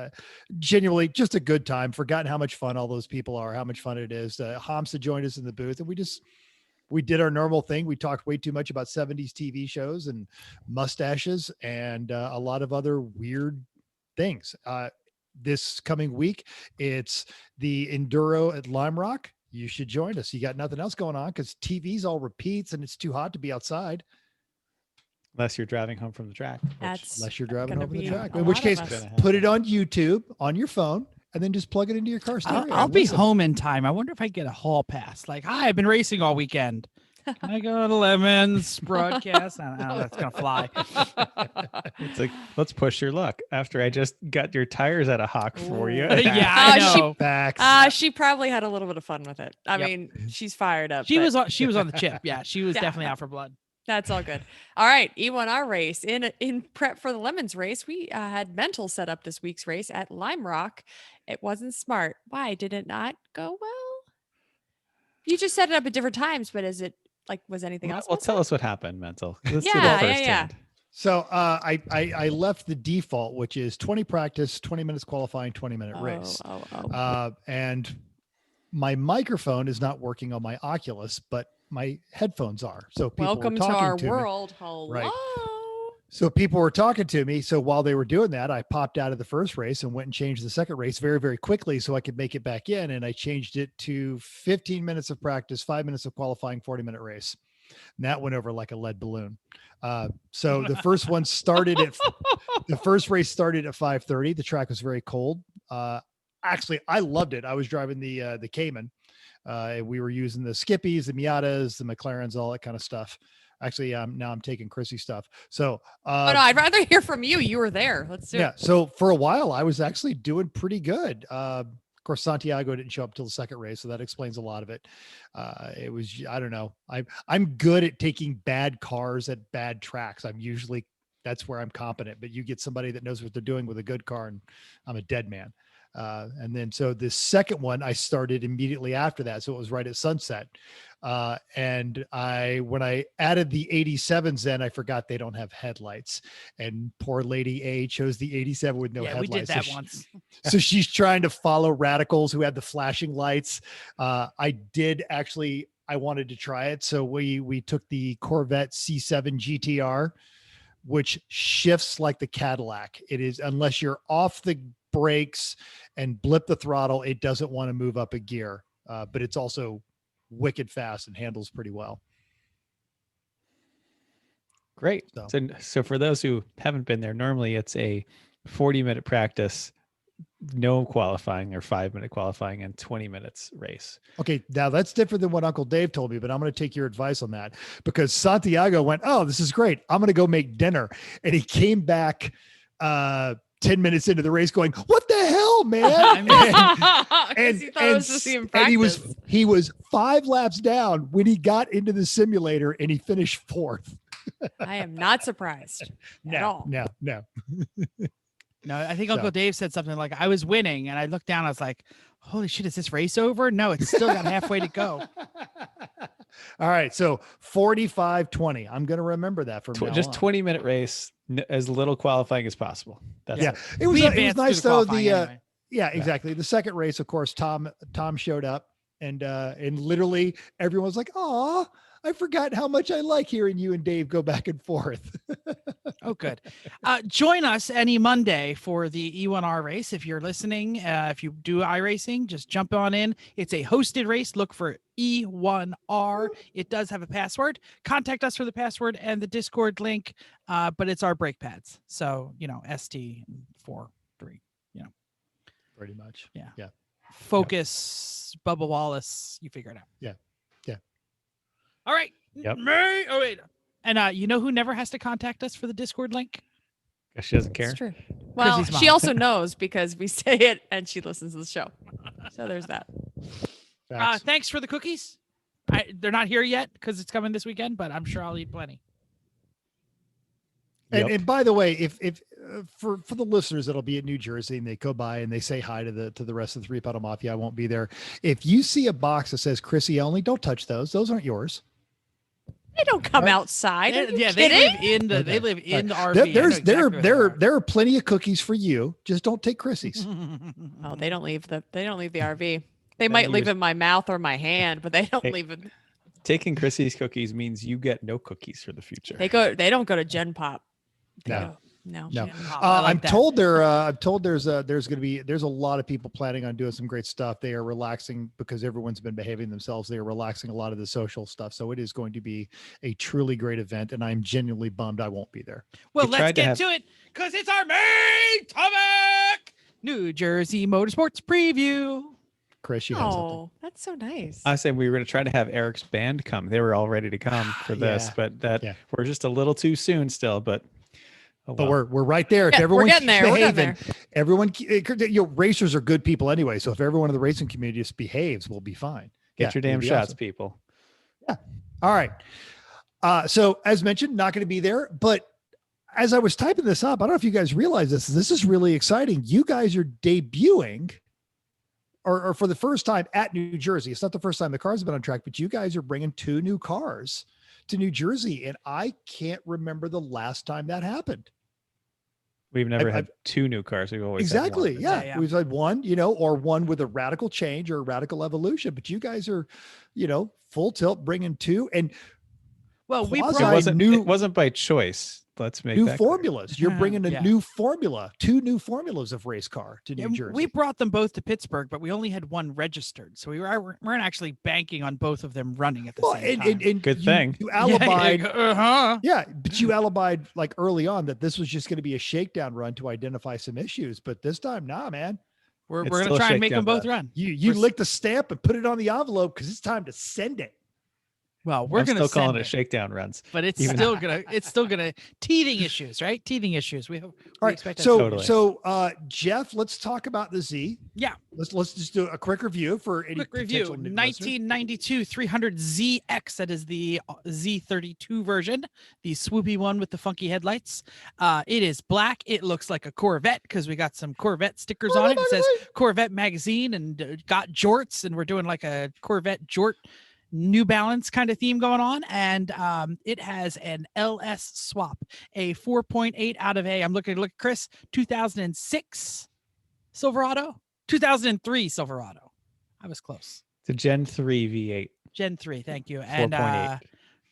genuinely just a good time. Forgotten how much fun all those people are, how much fun it is. Hamza joined us in the booth and we did our normal thing. We talked way too much about 70s TV shows and mustaches and a lot of other weird things. This coming week, it's the Enduro at Lime Rock. You should join us. You got nothing else going on because TV's all repeats and it's too hot to be outside. Unless you're driving home from the track. Unless you're driving gonna home from the be track. a In which lot of case, us. put it on YouTube on your phone and then just plug it into your car stereo. I'll be Listen. home in time. I wonder if I get a hall pass. Like, hi, I've been racing all weekend. Can I go to Lemon's broadcast? I don't know. That's gonna fly. It's like, let's push your luck after I just got your tires out of hock for you. Yeah, I she- know. Facts. she probably had a little bit of fun with it. I Yep. mean, she's fired up. She but was on the chip. Yeah, she was Yeah. definitely out for blood. That's all good. All right, E1R race. In prep for the Lemons race, we had mental set up this week's race at Lime Rock. It wasn't smart. Why did it not go well? You just set it up at different times, but is it like was anything else? Well, missing? tell us what happened, Mental. Let's do Yeah, the yeah, first yeah. hand. So I left the default, which is 20 practice, 20 minutes qualifying, 20-minute race. And my microphone is not working on my Oculus, but my headphones are. So people Welcome were to talking our to me. world. Hello. Right. So people were talking to me. So while they were doing that, I popped out of the first race and went and changed the second race very, very quickly so I could make it back in. And I changed it to 15 minutes of practice, 5 minutes of qualifying, 40-minute race. And that went over like a lead balloon. So the first one started at the first race started at 5:30. The track was very cold. Actually, I loved it. I was driving the Cayman. We were using the Skippies, the Miatas, the McLarens, all that kind of stuff. Actually, now I'm taking Chrissy stuff. So, Oh no, I'd rather hear from you. You were there. Let's do yeah. it. So for a while, I was actually doing pretty good. Of course, Santiago didn't show up till the second race, so that explains a lot of it. It was, I don't know. I'm good at taking bad cars at bad tracks. That's where I'm competent. But you get somebody that knows what they're doing with a good car, and I'm a dead man. And then so the second one I started immediately after that. So it was right at sunset. And when I added the 87s in, I forgot they don't have headlights, and poor lady A chose the 87 with no headlights. We did that So once. so she's trying to follow radicals who had the flashing lights. I wanted to try it. So we took the Corvette C7 GTR, which shifts like the Cadillac. It is, unless you're off the brakes and blip the throttle, it doesn't want to move up a gear, but it's also wicked fast and handles pretty well. Great. So- So for those who haven't been there, normally it's a 40-minute practice no qualifying or 5-minute qualifying and 20 minutes race. Okay, now that's different than what Uncle Dave told me, but I'm going to take your advice on that because Santiago went, "Oh, this is great. I'm going to go make dinner." And he came back 10 minutes into the race going, "What the hell, man?" and he was 5 laps down when he got into the simulator and he finished 4th. I am not surprised at all. No. No, I think Uncle Dave said something like, "I was winning," and I looked down. I was like, "Holy shit, is this race over?" No, it's still got halfway to go. All right, so 45-20. I'm going to remember that from now just on. 20-minute race, as little qualifying as possible. That's it. It was nice though. Anyway. Exactly. The second race, of course, Tom showed up, and literally everyone was like, "Oh, I forgot how much I like hearing you and Dave go back and forth." Oh, good. Join us any Monday for the E1R race. If you're listening, if you do iRacing, just jump on in. It's a hosted race. Look for E1R. It does have a password. Contact us for the password and the Discord link, but it's our brake pads. So, ST43, Pretty much. Yeah. Focus, Bubba Wallace. You figure it out. Yeah. All right. Yep. Oh, wait. And you know who never has to contact us for the Discord link? Guess she doesn't care. It's true. Well, Chrissy's she mom. also knows because we say it and she listens to the show. So there's that. Facts. Thanks for the cookies. They're not here yet because it's coming this weekend, but I'm sure I'll eat plenty. And by the way, if for the listeners that'll be in New Jersey and they go by and they say hi to the rest of the 3-Pedal Mafia, I won't be there. If you see a box that says Chrissy only, don't touch those. Those aren't yours. They don't come outside. Are you They kidding? live in the RV. There are plenty of cookies for you. Just don't take Chrissy's. Oh, they don't leave the RV. They might leave in my mouth or my hand, but they don't leave it. Taking Chrissy's cookies means you get no cookies for the future. They don't go to Gen Pop. No. I'm told there's a lot of people planning on doing some great stuff. They are relaxing because everyone's been behaving themselves. They are relaxing a lot of the social stuff. So it is going to be a truly great event. And I'm genuinely bummed I won't be there. Well, let's get to it because it's our main topic. New Jersey Motorsports preview. Chris, you have something. Oh, that's so nice. I said we were going to try to have Eric's band come. They were all ready to come for this, but we're just a little too soon still. But but we're right there. If everyone we're getting there. We're getting there. Everyone, racers are good people anyway. So if everyone in the racing community just behaves, we'll be fine. Get your damn shots, awesome. people. Yeah. All right. So as mentioned, not going to be there, but as I was typing this up, I don't know if you guys realize this. This is really exciting. You guys are debuting or for the first time at New Jersey. It's not the first time the cars have been on track, but you guys are bringing 2 new cars to New Jersey. And I can't remember the last time that happened. We've never had 2 new cars. We've always had one. Yeah. We've had one, or one with a radical change or a radical evolution, but you guys are, full tilt bringing 2. And well, it wasn't by choice. Let's make new that formulas. Clear. You're bringing a new formula, 2 new formulas of race car to New Jersey. We brought them both to Pittsburgh, but we only had one registered. So we weren't actually banking on both of them running at the same time. And good thing. You alibied. Yeah, but you alibied like early on that this was just going to be a shakedown run to identify some issues. But this time, nah, man. We're going to try and make them both run. You lick the stamp and put it on the envelope because it's time to send it. Well, we're going to still calling it shakedown runs, but it's still gonna teething issues, right? Teething issues. We expect that. So Jeff, let's talk about the Z. Yeah. Let's just do a quick review for any quick review. 1992 300ZX. That is the Z32 version, the swoopy one with the funky headlights. It is black. It looks like a Corvette because we got some Corvette stickers on it. It says Corvette magazine and got jorts, and we're doing like a Corvette jort New Balance kind of theme going on, and it has an LS swap, a 4.8 out of a. I'm looking at Chris, 2006 Silverado, 2003 Silverado. I was close. The Gen 3 V8. Gen 3, thank you. And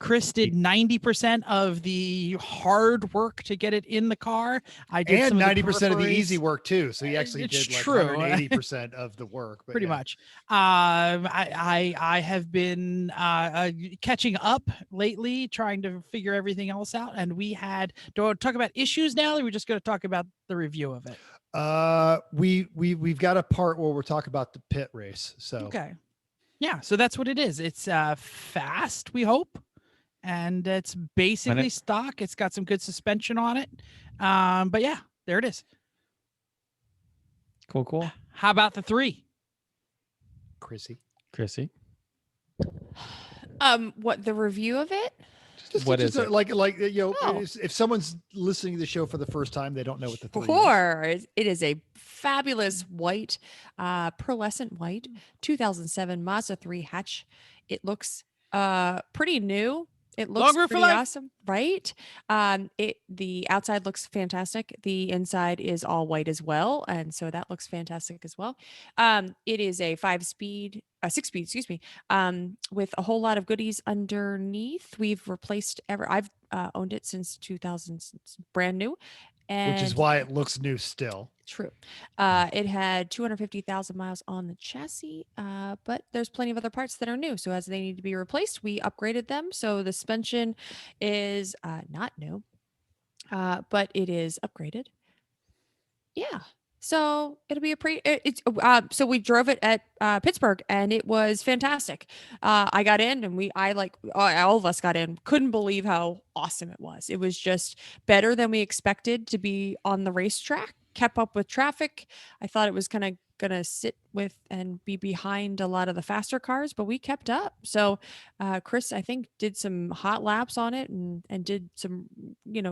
Chris did 90% of the hard work to get it in the car. I did and 90% of the easy work too. So he actually did like true. 180% of the work. But pretty much. I have been catching up lately, trying to figure everything else out. And we had, do I talk about issues now, or are we just going to talk about the review of it? We've got a part where we're talking about the pit race. So Okay. Yeah, so that's what it is. It's fast, we hope, and it's basically stock. It's got some good suspension on it. But yeah, there it is. Cool. How about the 3? Chrissy. What, the review of it? What is it? Like Oh. if someone's listening to the show for the first time, they don't know what the 3 is. Sure. It is a fabulous white, pearlescent white 2007 Mazda 3 hatch. It looks pretty new. It looks Long roof for pretty life. awesome, right? The outside looks fantastic. The inside is all white as well, and so that looks fantastic as well. It is a 6-speed, excuse me, with a whole lot of goodies underneath. We've replaced I've owned it since 2000, it's brand new, and Which is why it looks new still. true. It had 250,000 miles on the chassis, but there's plenty of other parts that are new. So as they need to be replaced, we upgraded them. So the suspension is not new, but it is upgraded. Yeah. So it'll be so we drove it at Pittsburgh and it was fantastic. I got in and all of us got in, couldn't believe how awesome it was. It was just better than we expected to be on the racetrack, kept up with traffic. I thought it was kind of gonna sit with and be behind a lot of the faster cars, but we kept up. So Chris, I think, did some hot laps on it and did some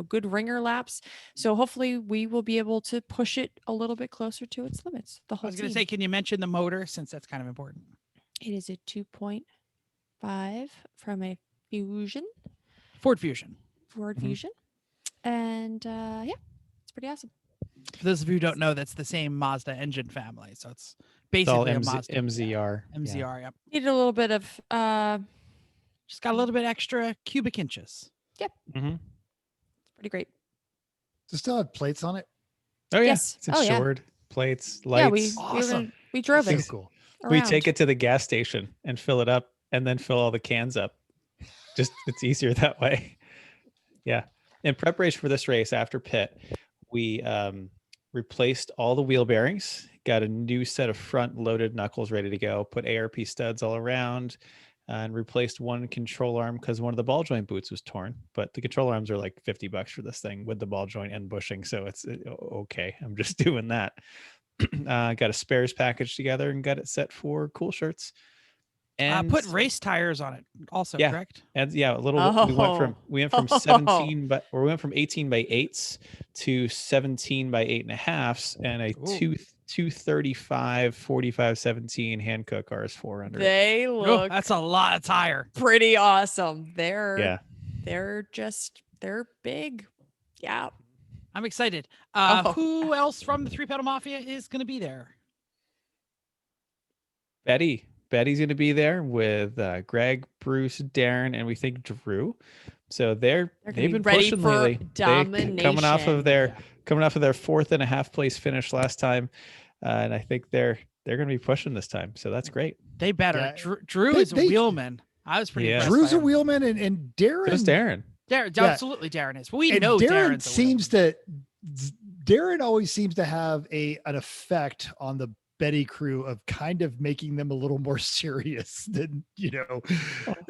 good ringer laps. So hopefully we will be able to push it a little bit closer to its limits. The I whole was going to team. say, can you mention the motor since that's kind of important? It is a 2.5 from a Fusion, Ford Fusion. Ford Mhm. Fusion, and yeah, it's pretty awesome. For those of you who don't know, that's the same Mazda engine family. So it's It's all basically a Mazda MZR. MZR. Yep. Needed a little bit of Just got a little bit extra cubic inches. Mm-hmm. pretty great. Does it still have plates on it? Oh yeah, Yes. it's Oh, yeah. insured. Plates, lights. Yeah, we Awesome. we drove So it. cool. We Around. take it to the gas station and fill it up, and then fill all the cans up. Just it's easier that way. Yeah. In preparation for this race, after pit, we replaced all the wheel bearings, got a new set of front loaded knuckles ready to go, put ARP studs all around, and replaced one control arm because one of the ball joint boots was torn. But the control arms are like $50 for this thing with the ball joint and bushing, so it's okay. I'm just doing that. Got a spares package together and got it set for cool shirts. And Put race tires on it also, Yeah. correct? and yeah, a little bit. We went from Oh. 17, we went from 18 by 8s to 17 by 8.5s, and a Ooh. 235 45 17 Hankook RS4 under it. They Oh, look that's a lot of tire. pretty awesome. Yeah. They're big. Yeah. I'm excited. Oh. Who else from the Three Pedal Mafia is going to be there? Betty's going to be there with Greg, Bruce, Darren, and we think Drew. So They're gonna they've be been ready pushing for lately. Coming off of domination. their Yeah. 4th place finish last time, and I think they're going to be pushing this time. So that's great. They better. Yeah. Drew is a wheelman. I was pretty Yeah. impressed. Drew's by a him. wheelman, and Darren. There's Darren. Darren, Yeah. absolutely, Darren is. But we And know Darren Darren's a seems wheelman. Darren always seems to have an effect on the Betty crew of kind of making them a little more serious than Darren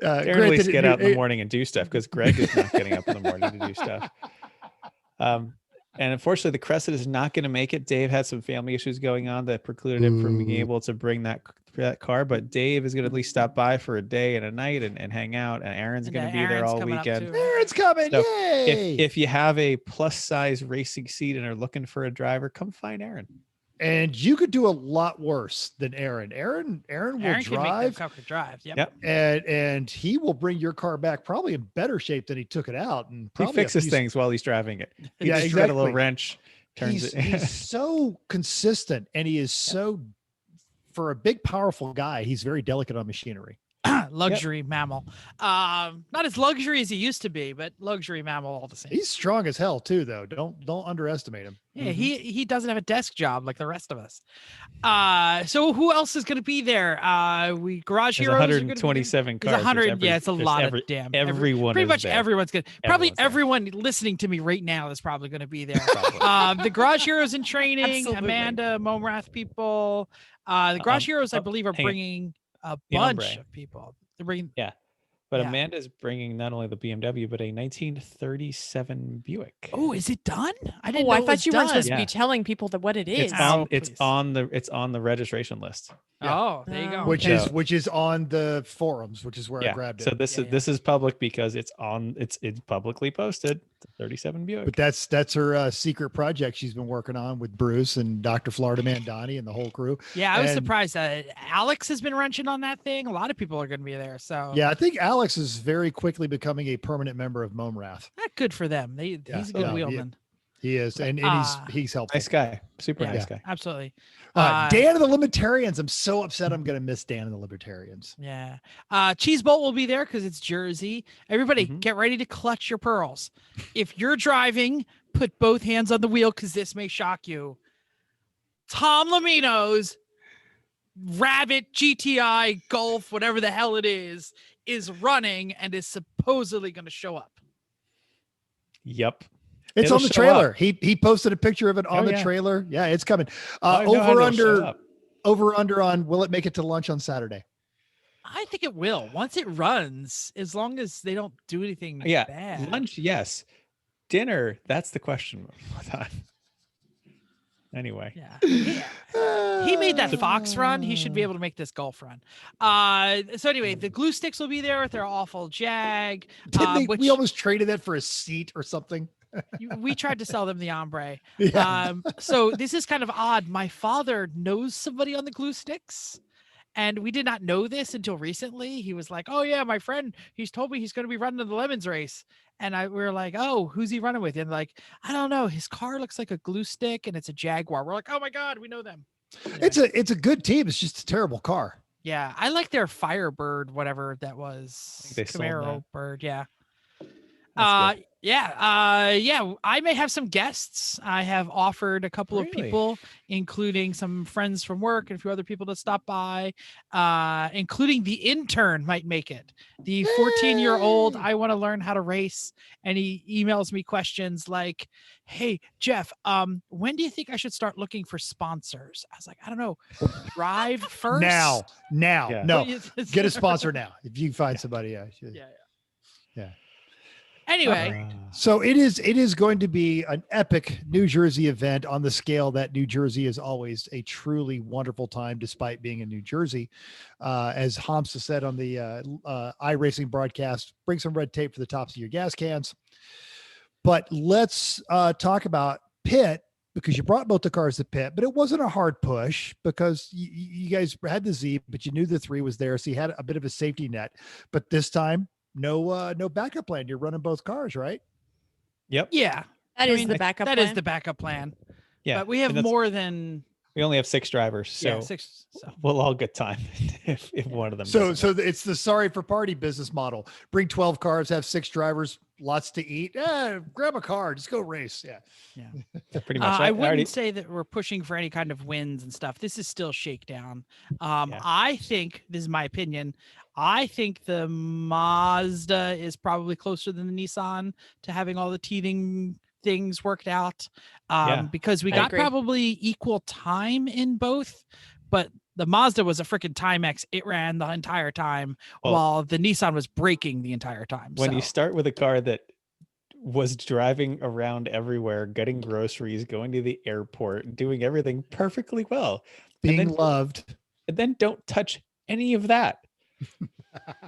at granted, least get out in the morning and do stuff because Greg is not getting up in the morning to do stuff. And unfortunately, the Crescent is not going to make it. Dave had some family issues going on that precluded him from being Ooh. able to bring that car. But Dave is going to at least stop by for a day and a night and hang out. And Aaron's And going to then be there Aaron's all coming up weekend. too. Darren's coming! So, Yay! If you have a plus size racing seat and are looking for a driver, come find Aaron. And you could do a lot worse than Aaron. Aaron will Aaron can make them drive, cover drive. Yep. Yep. and he will bring your car back probably in better shape than he took it out. And He probably a fixes few- things while he's driving it. He Yeah, just got a little exactly. wrench, turns it. He's so consistent, and he is so, for a big, powerful guy, he's very delicate on machinery. luxury mammal. Not as luxury as he used to be, but luxury mammal all the same. He's strong as hell too, though. Don't underestimate him. Yeah, he doesn't have a desk job like the rest of us. So who else is going to be there? We Garage There's Heroes. 127 There's cars. 100. Yeah, it's a lot of everyone. Pretty is much there. everyone's good. Probably Everyone's there. everyone listening to me right now is probably going to be there. The Garage Heroes in training. Absolutely. Amanda, Momrath people. The Garage Heroes, I believe, are hang on. bringing a The bunch Ombre. of people. They're bringing. But Yeah. Amanda's bringing not only the BMW, but a 1937 Buick. Oh, is it done? I didn't. Oh, know I it thought was you weren't supposed done. to be telling people what it is. It's on. please. It's on the registration list. Oh, there you go. Which Okay. is on the forums, which is where I grabbed it. So this Yeah, is this is public because it's publicly posted. The 37 Buick. But that's her secret project she's been working on with Bruce and Dr. Florida Man Donnie and the whole crew. Yeah, I was And- surprised that Alex has been wrenching on that thing. A lot of people are going to be there. So Yeah, I think Alex is very quickly becoming a permanent member of Momrath. not good for them. He's a good No, wheelman. He is, and he's helpful. Nice guy. Super Yeah. nice guy. Absolutely. Dan and the Libertarians. I'm so upset. I'm going to miss Dan and the Libertarians. Yeah. Cheese Bolt will be there because it's Jersey. Everybody, Mhm. get ready to clutch your pearls. If you're driving, put both hands on the wheel because this may shock you. Tom Lamino's Rabbit GTI Golf, whatever the hell it is running and is supposedly going to show up. Yep. It's It'll on the show trailer. up. He posted a picture of it on Oh, the yeah. trailer. Yeah, it's coming. I know how it'll show up. Over under on will it make it to lunch on Saturday? I think it will. Once it runs, as long as they don't do anything Yeah. bad. Lunch, yes. Dinner, that's the question. Anyway. Yeah. He made that Fox run. He should be able to make this golf run. So anyway, the glue sticks will be there with their awful Jag. Which We almost traded that for a seat or something. we tried to sell them the ombre. Yeah. So this is kind of odd. My father knows somebody on the glue sticks. And we did not know this until recently. He was like, "Oh yeah, my friend. He's told me he's going to be running the Lemons race." And we were like, "Oh, who's he running with?" And like, I don't know. His car looks like a glue stick, and it's a Jaguar. We're like, "Oh my god, we know them." It's a good team. It's just a terrible car. Yeah, I like their Firebird, whatever that was. think they sold Camaro that. bird. Yeah. That's good. Yeah. I may have some guests. I have offered a couple of Really? people, including some friends from work and a few other people to stop by, including the intern might make it. The 14-year-old, Yay! I want to learn how to race. And he emails me questions like, "Hey, Jeff, when do you think I should start looking for sponsors?" I was like, "I don't know. Drive first." Now, Yeah. no, What do you- get a sponsor now. If you find somebody, yeah. Yeah. Anyway, So it is going to be an epic New Jersey event on the scale that New Jersey is always a truly wonderful time, despite being in New Jersey. As Hamza said on the iRacing broadcast, bring some red tape for the tops of your gas cans. But let's talk about Pitt, because you brought both the cars to Pitt, but it wasn't a hard push because you guys had the Z, but you knew the 3 was there. So you had a bit of a safety net. But this time, no backup plan. You're running both cars, right? Yep. yeah. That I is mean, the backup That plan. is the backup plan. Yeah. But we have and that's- more than We only have 6 drivers, so 6. So. we'll all get time if one of them. So doesn't work. it's the sorry for party business model. Bring 12 cars, have 6 drivers, lots to eat. Grab a car, just go race. Yeah. pretty much. I I wouldn't already, say that we're pushing for any kind of wins and stuff. This is still shakedown. Yeah. I think, this is my opinion, I think the Mazda is probably closer than the Nissan to having all the teething things worked out, Yeah. because we I got agree. probably equal time in both, but the Mazda was a freaking Timex. It ran the entire time, Well- while the Nissan was braking the entire time. when you so. start with a car that was driving around everywhere, getting groceries, going to the airport, doing everything perfectly well, Being then- loved. and then don't touch any of that.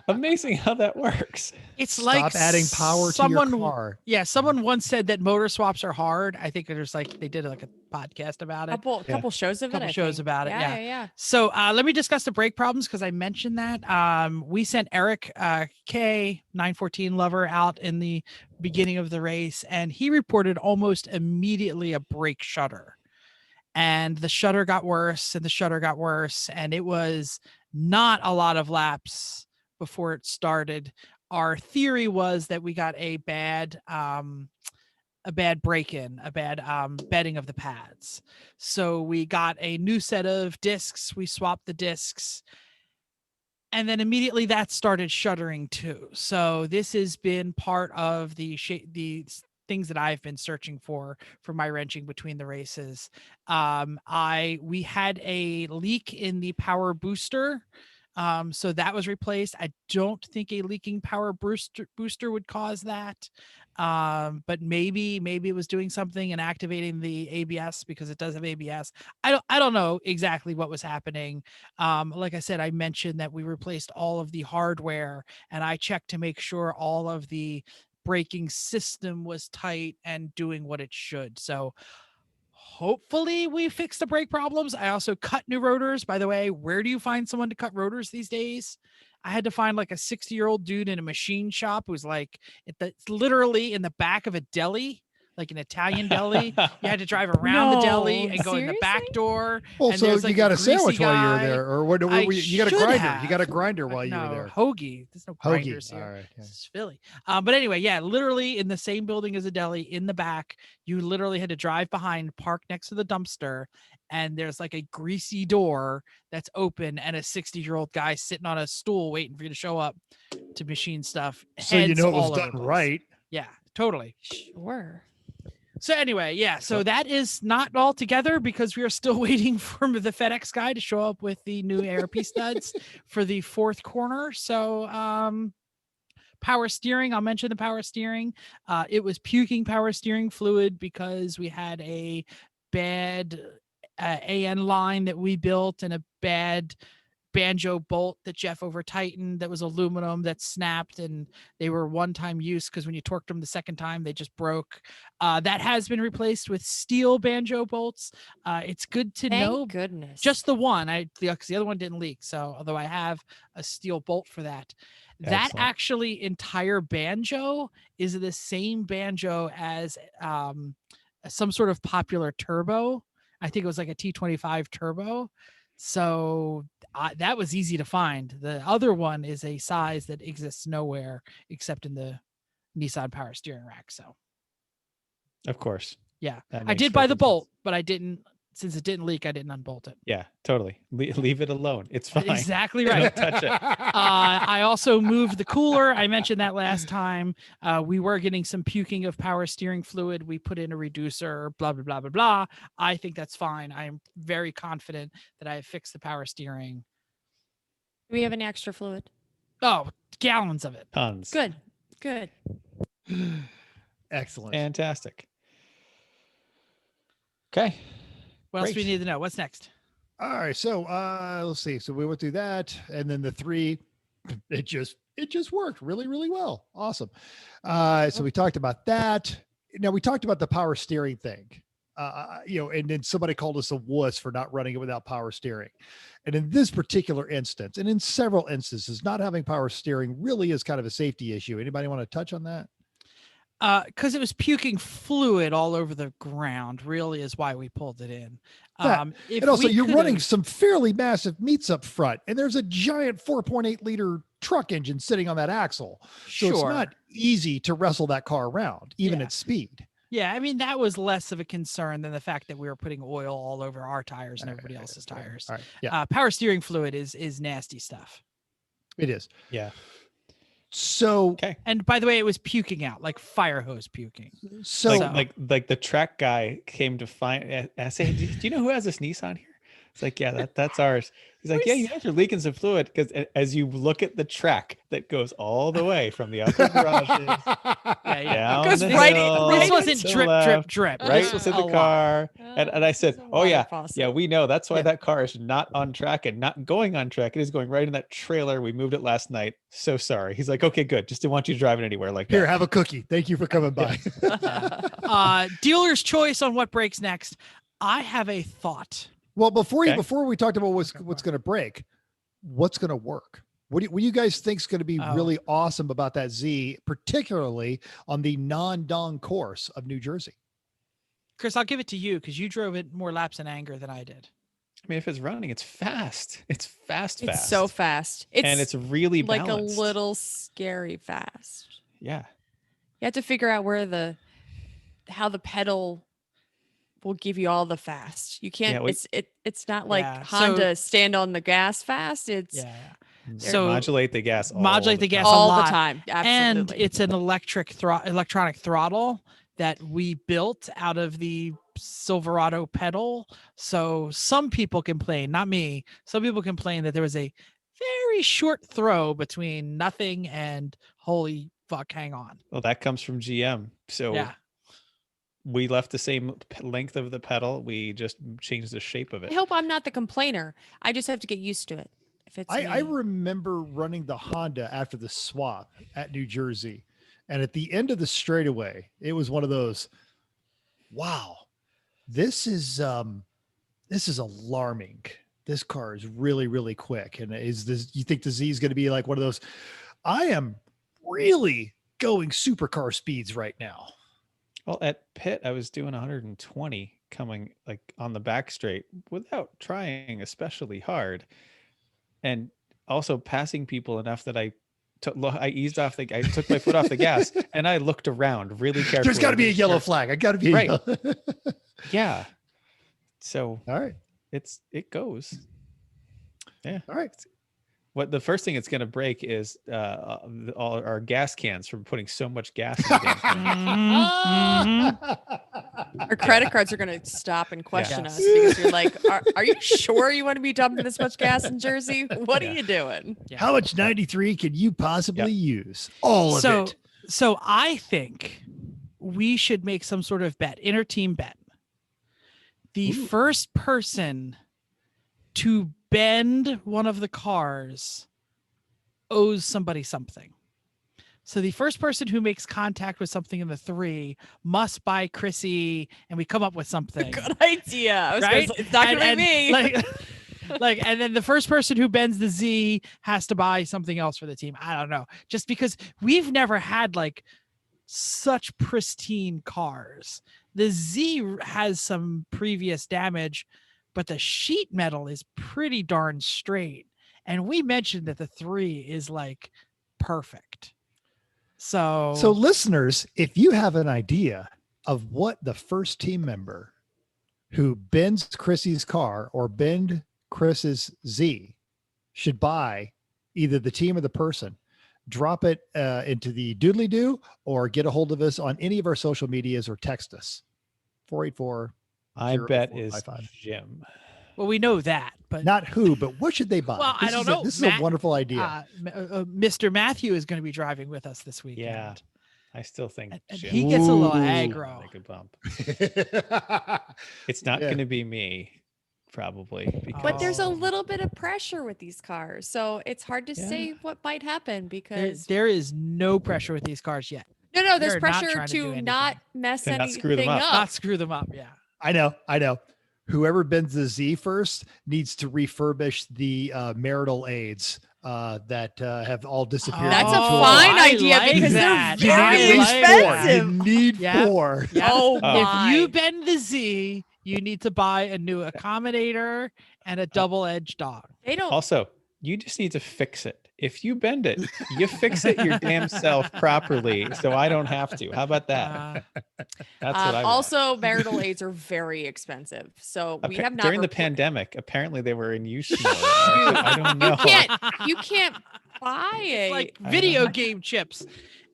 Amazing how that works. It's Stop like adding power someone, to your car. Yeah, someone once said that motor swaps are hard. I think there's like they did like a podcast about it. Couple shows of it. Couple I shows think. about it, yeah. Yeah. So let me discuss the brake problems because I mentioned that. We sent Eric K 914 lover out in the beginning of the race, and he reported almost immediately a brake shudder. And the shudder got worse, and the shudder got worse, and it was not a lot of laps before it started, our theory was that we got a bad break-in, a bad bedding of the pads. So we got a new set of discs. We swapped the discs, and then immediately that started shuttering too. So this has been part of the things that I've been searching for my wrenching between the races. We had a leak in the power booster. So that was replaced. I don't think a leaking power booster would cause that. But maybe it was doing something and activating the ABS, because it does have ABS. I don't know exactly what was happening. Like I said, I mentioned that we replaced all of the hardware, and I checked to make sure all of the braking system was tight and doing what it should. So hopefully we fixed the brake problems. I also cut new rotors. By the way, where do you find someone to cut rotors these days? I had to find like a 60-year-old dude in a machine shop who's like, it's literally in the back of a deli, like an Italian deli. You had to drive around the deli and go in the back door. Well, and so there's, you like, got a a sandwich greasy while you were guy. there, or what? You got a should grinder. have. You got a grinder while you were there. Hoagie. There's no grinders Hoagie. here. All right. Yeah. This is Philly. But anyway, yeah, literally in the same building as a deli, in the back, you literally had to drive behind, park next to the dumpster, and there's like a greasy door that's open and a 60-year-old guy sitting on a stool waiting for you to show up to machine stuff. So you Heads know it all was over done the place. right. Yeah, totally. Sure. So anyway, yeah, so that is not all together, because we are still waiting for the FedEx guy to show up with the new ARP studs for the fourth corner. So power steering, I'll mention the power steering. It was puking power steering fluid because we had a bad AN line that we built and a bad banjo bolt that Jeff over tightened that was aluminum that snapped, and they were one-time use because when you torqued them the second time they just broke. That has been replaced with steel banjo bolts. It's good to know. Thank goodness. Just the one, because the other one didn't leak. So although I have a steel bolt for that. That Excellent. actually entire banjo is the same banjo as some sort of popular turbo. I think it was like a T25 turbo. So that was easy to find. The other one is a size that exists nowhere except in the Nissan power steering rack. So, Of course. yeah, That I makes did buy the perfect bolt, sense. but I didn't, since it didn't leak, I didn't unbolt it. Yeah, totally. Leave it alone. It's fine. Exactly right. Don't touch it. I also moved the cooler. I mentioned that last time. We were getting some puking of power steering fluid. We put in a reducer, blah, blah, blah, blah, blah. I think that's fine. I'm very confident that I have fixed the power steering. Do we have any extra fluid? Oh, gallons of it. Tons. Good. Good. Excellent. Fantastic. Okay. What else do we Great. need to know? What's next? All right. So let's see. So we went through that, and then the 3, it just worked really, really well. Awesome. So we talked about that. Now we talked about the power steering thing. And then somebody called us a wuss for not running it without power steering. And in this particular instance, and in several instances, not having power steering really is kind of a safety issue. Anybody want to touch on that? Because it was puking fluid all over the ground, really is why we pulled it in. If And also, we you're running could've- some fairly massive meats up front, and there's a giant 4.8 liter truck engine sitting on that axle. So it's not easy to wrestle that car around, even Yeah. at speed. Yeah, I mean, that was less of a concern than the fact that we were putting oil all over our tires and everybody else's tires. All right. Yeah, Power steering fluid is nasty stuff. it is. Yeah. So, Okay. And by the way, it was puking out, like fire hose puking. so Like the track guy came to find. I say, do you know who has this Nissan here? It's like, yeah, that's ours. He's like, yeah, you guys are leaking some fluid because as you look at the track that goes all the way from the upper garages down Goes the right hill, This right wasn't to the drip, left, drip. right This was to a the lot. car. And I said, It's a oh yeah, water faucet. yeah, we know that's why Yeah. that car is not on track and not going on track. It is going right in that trailer. We moved it last night. So sorry. He's like, okay, good. Just didn't want you to drive it anywhere like here, that. have a cookie. Thank you for coming by. Dealer's choice on what breaks next. I have a thought. Well, before Okay. we talked about what's going to break, what's going to work? What do you guys think is going to be Oh. really awesome about that Z, particularly on the non-dong course of New Jersey? Chris, I'll give it to you because you drove it more laps in anger than I did. I mean, if it's running, it's fast. It's fast. It's so fast. And it's really like balanced. a little scary fast. Yeah. You have to figure out how the pedal will give you all the fast. You can't. It's not like Honda stand on the gas fast. It's So modulate the gas. Modulate the gas all a lot. the time. Absolutely. And it's an electronic throttle that we built out of the Silverado pedal. So some people complain, not me. Some people complain that there was a very short throw between nothing and holy fuck, hang on. Well, that comes from GM. So we left the same length of the pedal. We just changed the shape of it. I hope I'm not the complainer. I just have to get used to it. If it's I remember running the Honda after the swap at New Jersey. And at the end of the straightaway, it was one of those, wow, this is alarming. This car is really, really quick. And you think the Z is going to be like one of those, I am really going supercar speeds right now. Well, at Pitt, I was doing 120 coming like on the back straight without trying especially hard. And also passing people enough that I eased off I took my foot off the gas and I looked around really carefully. There's got to be a yellow flag. I got to be right. Yeah. So all right, it goes. Yeah. All right. What the first thing it's going to break is all our gas cans from putting so much gas in the Our credit cards are going to stop and question us because you're like, are you sure you want to be dumping this much gas in Jersey? What are you doing? Yeah. How much 93 can you possibly use? All of it. So I think we should make some sort of bet, inter-team bet. The first person to bend one of the cars owes somebody something. So the first person who makes contact with something in the 3 must buy Chrissy, and we come up with something. Good idea. I was right? It's not going to be me. And then the first person who bends the Z has to buy something else for the team. I don't know. Just because we've never had like such pristine cars. The Z has some previous damage, but the sheet metal is pretty darn straight. And we mentioned that the 3 is like perfect. So listeners, if you have an idea of what the first team member who bends Chrissy's car or bend Chris's Z should buy, either the team or the person, drop it into the doodly doo or get a hold of us on any of our social medias or text us 484. I bet is Jim. Well, we know that, but not who, but what should they buy? Well, I don't know. This is a wonderful idea. Mr. Matthew is going to be driving with us this weekend. Yeah, I still think and he gets a little aggro. Make a bump. It's not going to be me, probably. But there's a little bit of pressure with these cars, so it's hard to say what might happen because there is no pressure with these cars yet. No, there's pressure to not mess anything up. Not screw them up. Yeah, I know. Whoever bends the Z first needs to refurbish the marital aids that have all disappeared. That's a fine idea because they're very expensive. You need 4. Yeah. Oh my. If you bend the Z, you need to buy a new accommodator and a double-edged dog. They don't. Also, you just need to fix it. If you bend it, you fix it your damn self properly, so I don't have to. How about that? That's what I also, marital aids are very expensive, so we have not. During the pandemic, apparently they were in use more. I don't know. You can't buy it. Like video game chips.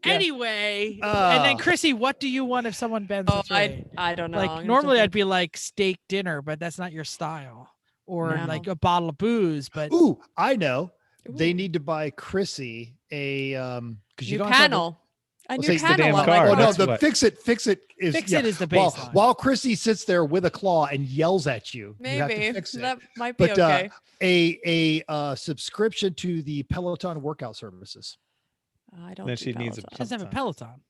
Yeah. Anyway, and then Chrissy, what do you want if someone bends the 3? I don't know. Like normally I'd be like steak dinner, but that's not your style. Or like a bottle of booze. But I know. They need to buy Chrissy a because you don't panel. A new panel. The fix it is the baseline. While Chrissy sits there with a claw and yells at you, maybe you have to fix it. That might be okay. A subscription to the Peloton workout services. I don't. Then she needs She doesn't have a Peloton.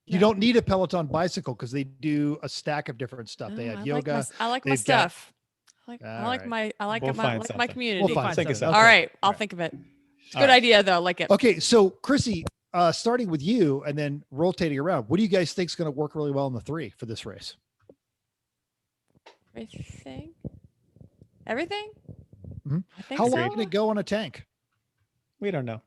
You don't need a Peloton bicycle because they do a stack of different stuff. They have yoga. I like my stuff. I like my community. We'll find something. All right, I'll think of it. It's a good idea though. I like it. Okay, so Chrissy, starting with you and then rotating around, what do you guys think is going to work really well in the 3 for this race? I think Everything? Mhm. I think How so. long can it go on a tank? We don't know.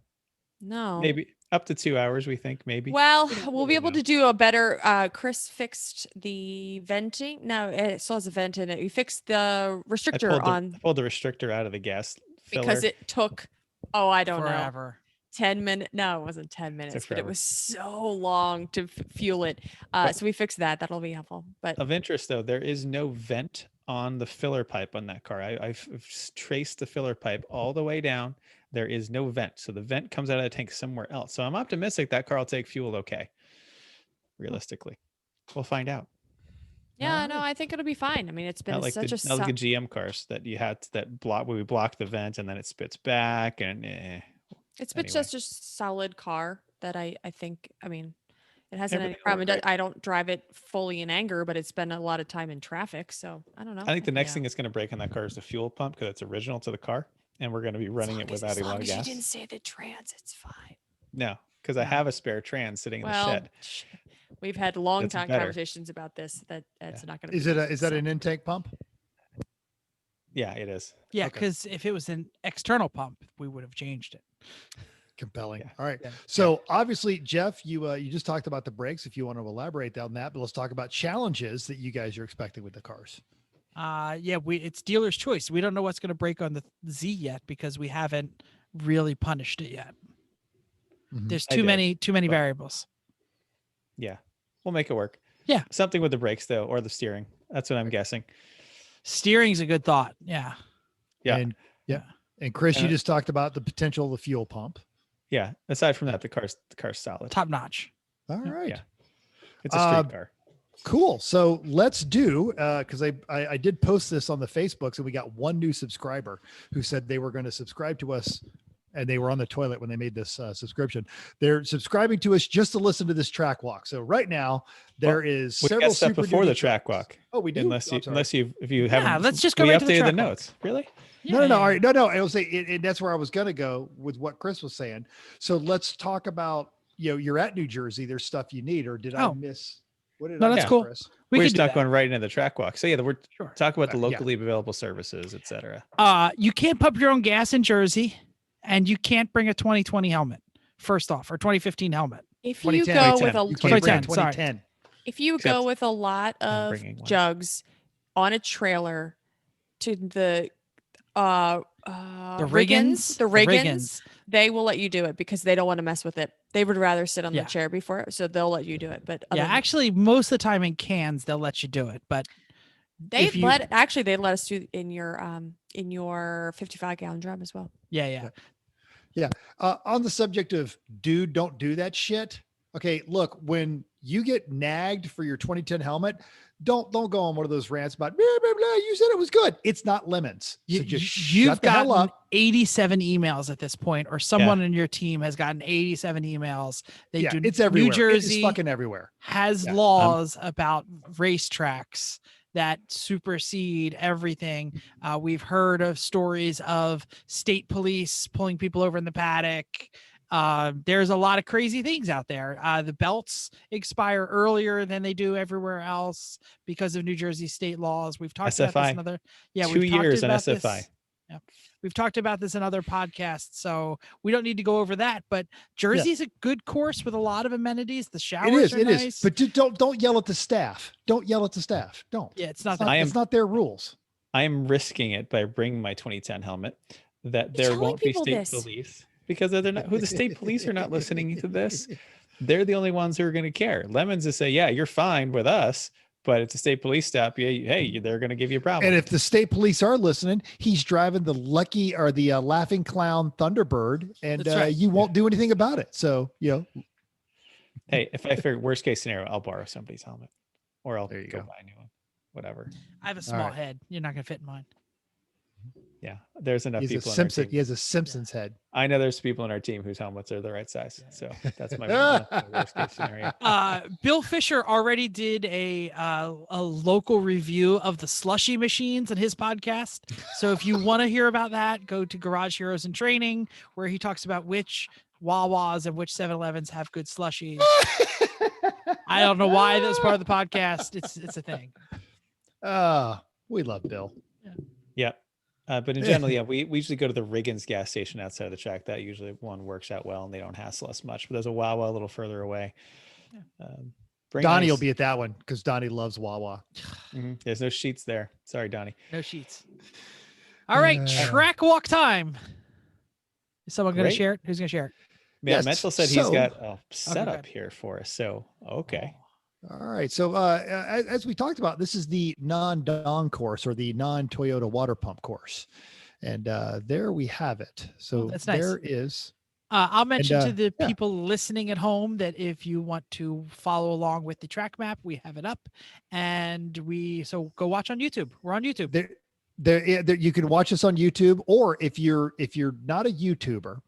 No. Maybe up to 2 hours. We think maybe. Well, We don't we'll be really able know. to do a better. Chris fixed the venting. No, it still has a vent in it. We fixed the restrictor I pulled the restrictor out of the gas filler. because it took, oh, I don't know, Forever. 10 minutes. No, it wasn't 10 minutes, but it forever. was so long to fuel it. But- So we fixed that. That'll be helpful. But Of interest, though, there is no vent on the filler pipe on that car. I've traced the filler pipe all the way down. There is no vent. So the vent comes out of the tank somewhere else. So I'm optimistic that car will take fuel okay. Realistically, we'll find out. yeah, no, I think it'll be fine. I mean, it's been Not like such the, a not like the GM cars that you had that block where we block the vent and then it spits back and it's been anyway. just a solid car that I think, I mean, it hasn't any Everything problem. worked great. I don't drive it fully in anger, but it's been a lot of time in traffic. So I don't know. I think the next Yeah. thing that's going to break on that car is the fuel pump because it's original to the car, and we're going to be running it without a lot of As gas. you didn't say the trans, it's fine. No, because I Yeah. have a spare trans sitting in the Well, shed. we've had long That's time better. conversations about this. That it's not going to. Is that an intake pump? Yeah, it is. Yeah, Okay. because if it was an external pump, we would have changed it. Compelling. Yeah. All right. Yeah. So obviously, Jeff, you just talked about the brakes. If you want to elaborate on that, but let's talk about challenges that you guys are expecting with the cars. Yeah, it's dealer's choice. We don't know what's going to break on the Z yet because we haven't really punished it yet. Mhm. There's I too did, many but- variables. Yeah, we'll make it work. Yeah. Something with the brakes though, or the steering. That's what I'm guessing. Steering's a good thought. Yeah. Yeah. And and Chris, you Uh, just talked about the potential of the fuel pump. Yeah. Aside from that, the car's solid. Top notch. All right. Yeah. It's a street car. Cool. So let's do because I did post this on the Facebooks and we got one new subscriber who said they were going to subscribe to us and they were on the toilet when they made this subscription. They're subscribing to us just to listen to this track walk. So right now there is We several got stuff Super before Duty the track trucks. walk. Oh, we do. Unless I'm sorry. if you haven't. let's just go we right to the updated track the walk. notes. Really? No. All right. No. I will say, and that's where I was going to go with what Chris was saying. So let's talk about, you're at New Jersey. There's stuff you need, or did I Oh. miss? What did No, I that's miss, cool. Chris? We We're can just do not that. going right into the track walk. So yeah, we're Sure. talking about the Yeah. locally available services, etc. You can't pump your own gas in Jersey, and you can't bring a 2020 helmet. First off, or 2015 helmet. If you 2010. go 2010. with a You can't bring 2010, sorry. 2010. if you Except go with a lot I'm of bringing one. jugs on a trailer to the The Riggins, Riggins. Riggins, they will let you do it because they don't want to mess with it. They would rather sit on Yeah. the chair before it, so they'll let you do it. But Yeah, actually, most of the time in cans, they'll let you do it. But they if you- let us do in your 55-gallon drum as well. yeah. On the subject of dude, don't do that shit. Okay, look, when you get nagged for your 2010 helmet, don't go on one of those rants about blah, blah, blah. You said it was good. It's not lemons. So just You've shut the hell gotten up. 87 emails at this point, or someone in your team has gotten 87 emails. Yeah, it's everywhere. New Jersey It's fucking everywhere. has Yeah. laws about racetracks that supersede everything. We've heard of stories of state police pulling people over in the paddock. There's a lot of crazy things out there. The belts expire earlier than they do everywhere else because of New Jersey state laws. We've talked about this SFI. in other, yeah, 2 we've talked years on about this- SFI. Yeah. We've talked about this in other podcasts, so we don't need to go over that. But Jersey's a good course with a lot of amenities. The showers It are is. nice. But just don't yell at the staff. Don't yell at the staff. Don't. yeah, it's not It's that. not, I am- it's not their rules. I am risking it by bringing my 2010 helmet that there telling won't be people state this. police because they're not who the state police are not listening to this. They're the only ones who are going to care. Lemons is say, yeah, you're fine with us, but it's a state police stop. Yeah, hey, they're going to give you a problem. And if the state police are listening, he's driving the lucky or the laughing clown Thunderbird, and That's right. you won't do anything about it. So, hey, if I figure worst case scenario, I'll borrow somebody's helmet, or I'll There you go go. buy a new one. Whatever. I have a small right. head. You're not gonna fit in mine. Yeah, there's enough he's a people. On our Simpson. team. He has a Simpson's head. I know there's people in our team whose helmets are the right size. So that's my worst case scenario. Bill Fisher already did a local review of the slushy machines in his podcast. So if you want to hear about that, go to Garage Heroes in Training, where he talks about which Wawas and which 7-Elevens have good slushies. I don't know why that's part of the podcast. It's a thing. We love Bill. Yeah. But in general, yeah, we usually go to the Riggins gas station outside of the track. That usually one works out well, and they don't hassle us much. But there's a Wawa a little further away. Very Donnie nice. will be at that one because Donnie loves Wawa. There's no sheets there. Sorry, Donnie. No sheets. All right, track walk time. Is someone going to Great. share it? Who's going to share it? Yeah, Yes, Mental said he's so- got a setup ahead. here for us. So, okay. All right. So as we talked about, this is the non-Dong course or the non-Toyota water pump course. And there we have it. So that's nice. there is. I'll mention to the yeah. people listening at home that if you want to follow along with the track map, we have it up, and so go watch on YouTube. We're on YouTube. There, you can watch us on YouTube, or if you're not a YouTuber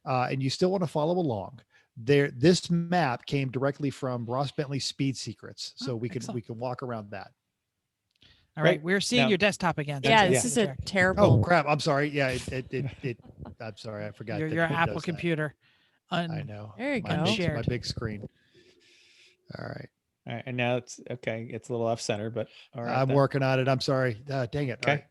and you still want to follow along, this map came directly from Ross Bentley's Speed Secrets, so we can walk around that. All right, we're seeing your desktop again. Yeah, this is a terrible. Oh crap! I'm sorry. Yeah, it I'm sorry. I forgot. Your that it Apple does that. computer. I know. There you my go. Big, my big screen. All right. All right, and now it's okay. It's a little off center, but all right. I'm working on it. I'm sorry. Dang it. Okay. All right.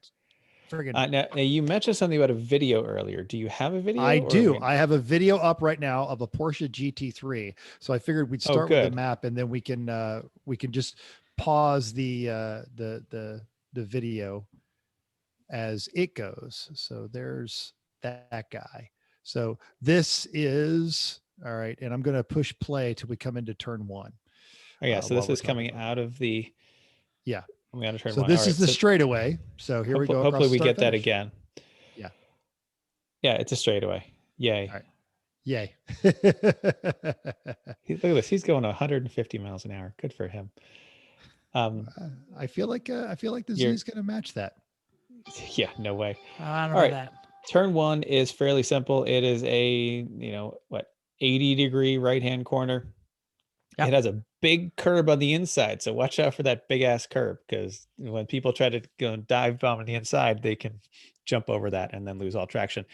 Friggin'. Now you mentioned something about a video earlier. Do you have a video? I or do. we- I have a video up right now of a Porsche GT3. So I figured we'd start with the good. map, and then we can just pause the video as it goes. So there's that guy. So this is all right, and I'm going to push play till we come into turn one. Oh yeah, so this while we're is coming talking out of the. Yeah. Coming out of turn So one. this All is right, the straightaway. So here we go. across Hopefully the we start get that finish. again. Yeah. Yeah, it's a straightaway. Yay. All right. Yay. Look at this. He's going 150 miles an hour. Good for him. I feel like the Z You're- is going to match that. Yeah, no way. I don't know All right. that. Turn one is fairly simple. It is a 80-degree right-hand corner. Yep. It has a big curb on the inside, so watch out for that big ass curb, because when people try to go and dive bomb on the inside, they can jump over that and then lose all traction.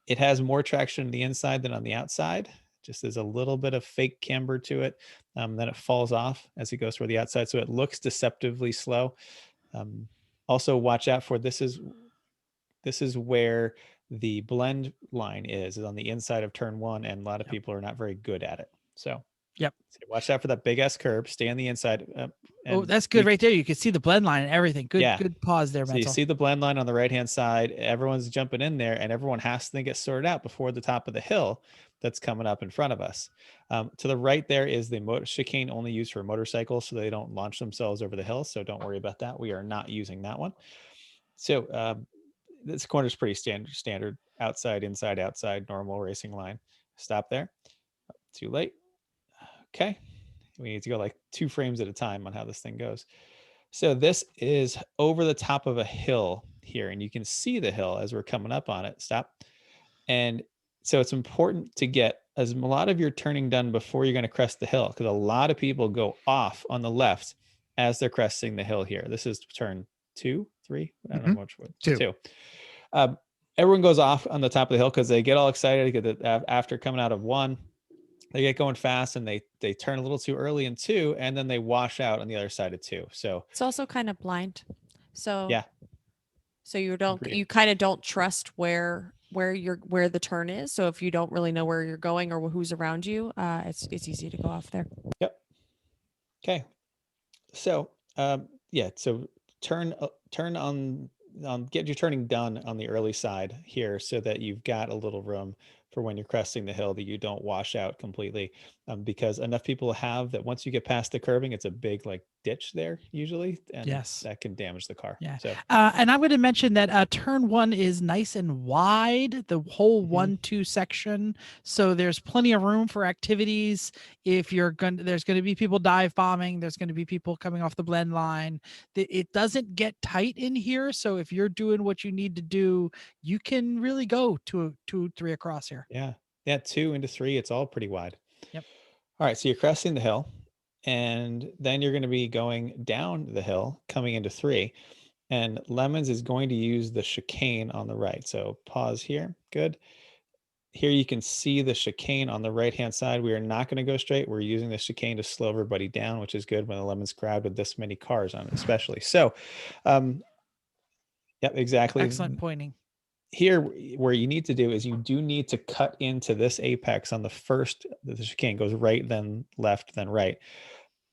It has more traction on the inside than on the outside. Just there's a little bit of fake camber to it. Then it falls off as it goes toward the outside, so it looks deceptively slow. Also, watch out for this is where the blend line is on the inside of turn one, and a lot of people are not very good at it. So. Yep. So watch out for that big ass curb. Stay on the inside. Oh, that's good right there. You can see the blend line and everything. Good, Yeah. good pause there, So you Mental. see the blend line on the right hand side. Everyone's jumping in there, and everyone has to then get sorted out before the top of the hill that's coming up in front of us. To the right there is the motor chicane only used for motorcycles, so they don't launch themselves over the hill. So don't worry about that. We are not using that one. So this corner is pretty standard. Outside, inside, outside, normal racing line. Stop there. Too late. Okay. We need to go like 2 frames at a time on how this thing goes. So this is over the top of a hill here, and you can see the hill as we're coming up on it. Stop. And so it's important to get a lot of your turning done before you're going to crest the hill, because a lot of people go off on the left as they're cresting the hill here. This is turn 2, 3. I don't know which one. 2. Everyone goes off on the top of the hill because they get all excited after coming out of 1. They get going fast, and they turn a little too early in 2, and then they wash out on the other side of 2. So It's also kind of blind. So yeah. So you Agreed. kind of don't trust where the turn is. So if you don't really know where you're going or who's around you, it's easy to go off there. Yep. Okay. So so turn on get your turning done on the early side here, so that you've got a little room for when you're cresting the hill, that you don't wash out completely, because enough people have that once you get past the curbing, it's a big like ditch there usually, and Yes. that can damage the car. Yeah. So And I'm going to mention that turn 1 is nice and wide, the whole 1-2 section. So there's plenty of room for activities. If there's going to be people dive bombing, there's going to be people coming off the blend line. It doesn't get tight in here. So if you're doing what you need to do, you can really go 2, 3 across here. yeah, 2 into 3, it's all pretty wide. Yep. All right, so you're cresting the hill, and then you're going to be going down the hill, coming into 3, and Lemons is going to use the chicane on the right. So pause here. Good. Here you can see the chicane on the right-hand side. We are not going to go straight. We're using the chicane to slow everybody down, which is good when the Lemons crowd with this many cars on it, especially. So Yep, exactly. Excellent pointing. Here, where you need to do is you do need to cut into this apex on the first, the chicane goes right, then left, then right.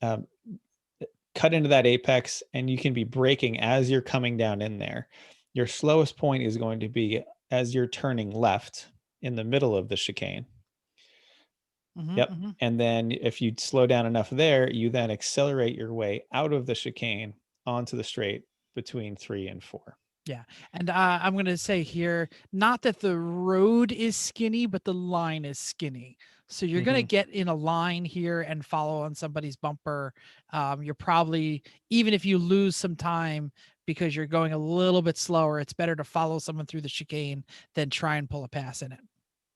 Cut into that apex, and you can be braking as you're coming down in there. Your slowest point is going to be as you're turning left in the middle of the chicane. Yep. And then if you slow down enough there, you then accelerate your way out of the chicane onto the straight between 3 and 4. Yeah. And I'm going to say here, not that the road is skinny, but the line is skinny. So you're going to get in a line here and follow on somebody's bumper. You're probably, even if you lose some time because you're going a little bit slower, it's better to follow someone through the chicane than try and pull a pass in it.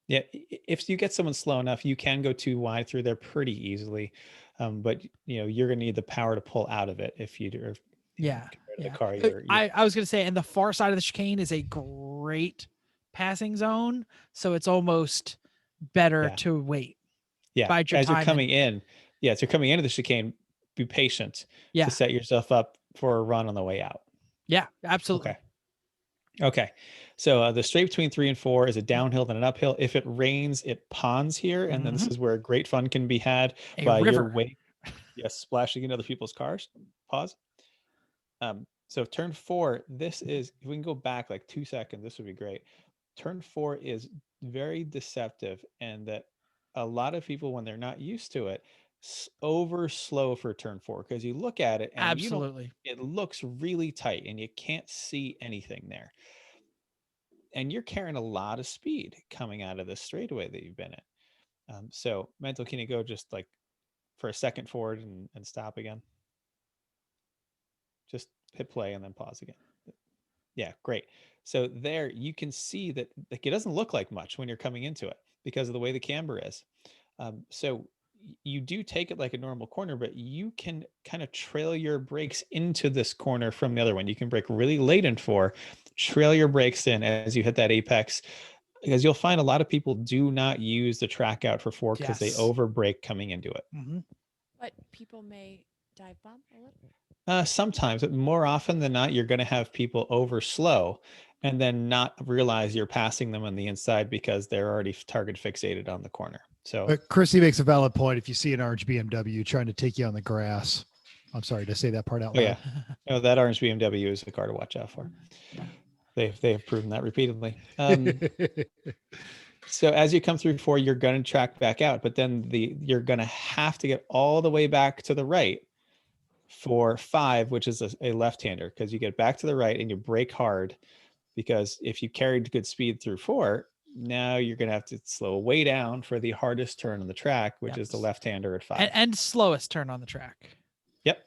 Yeah. If you get someone slow enough, you can go too wide through there pretty easily. But you're going to need the power to pull out of it if you do. Yeah. The car I was going to say, and the far side of the chicane is a great passing zone. So it's almost better to wait. Yeah. Bide your as time you're coming in. Yeah. As you're coming into the chicane, be patient to set yourself up for a run on the way out. Yeah, absolutely. Okay. So the straight between 3 and 4 is a downhill then an uphill. If it rains, it ponds here. And then this is where great fun can be had by your wake. Yes. Splashing in other people's cars. Pause. So turn 4, this is, if we can go back like 2 seconds, this would be great. Turn 4 is very deceptive, and that a lot of people, when they're not used to it, over slow for turn 4, because you look at it and absolutely it looks really tight and you can't see anything there. And you're carrying a lot of speed coming out of this straightaway that you've been in. So mental, can you go just like for a second forward and stop again? Just hit play and then pause again. Yeah, great. So there you can see that like it doesn't look like much when you're coming into it because of the way the camber is. So you do take it like a normal corner, but you can kind of trail your brakes into this corner from the other one. You can brake really late in 4, trail your brakes in as you hit that apex, because you'll find a lot of people do not use the track out for 4 because they over brake coming into it. But people may dive bomb a little. Sometimes, but more often than not, you're going to have people over slow and then not realize you're passing them on the inside because they're already target fixated on the corner. So but Chrissy makes a valid point. If you see an orange BMW trying to take you on the grass, I'm sorry to say that part out loud. Yeah, that orange BMW is a car to watch out for. They've proven that repeatedly. So as you come through 4, you're going to track back out, but then you're going to have to get all the way back to the right for 5, which is a left-hander, because you get back to the right and you brake hard, because if you carried good speed through 4, now you're going to have to slow way down for the hardest turn on the track, which is the left-hander at 5. And slowest turn on the track. Yep.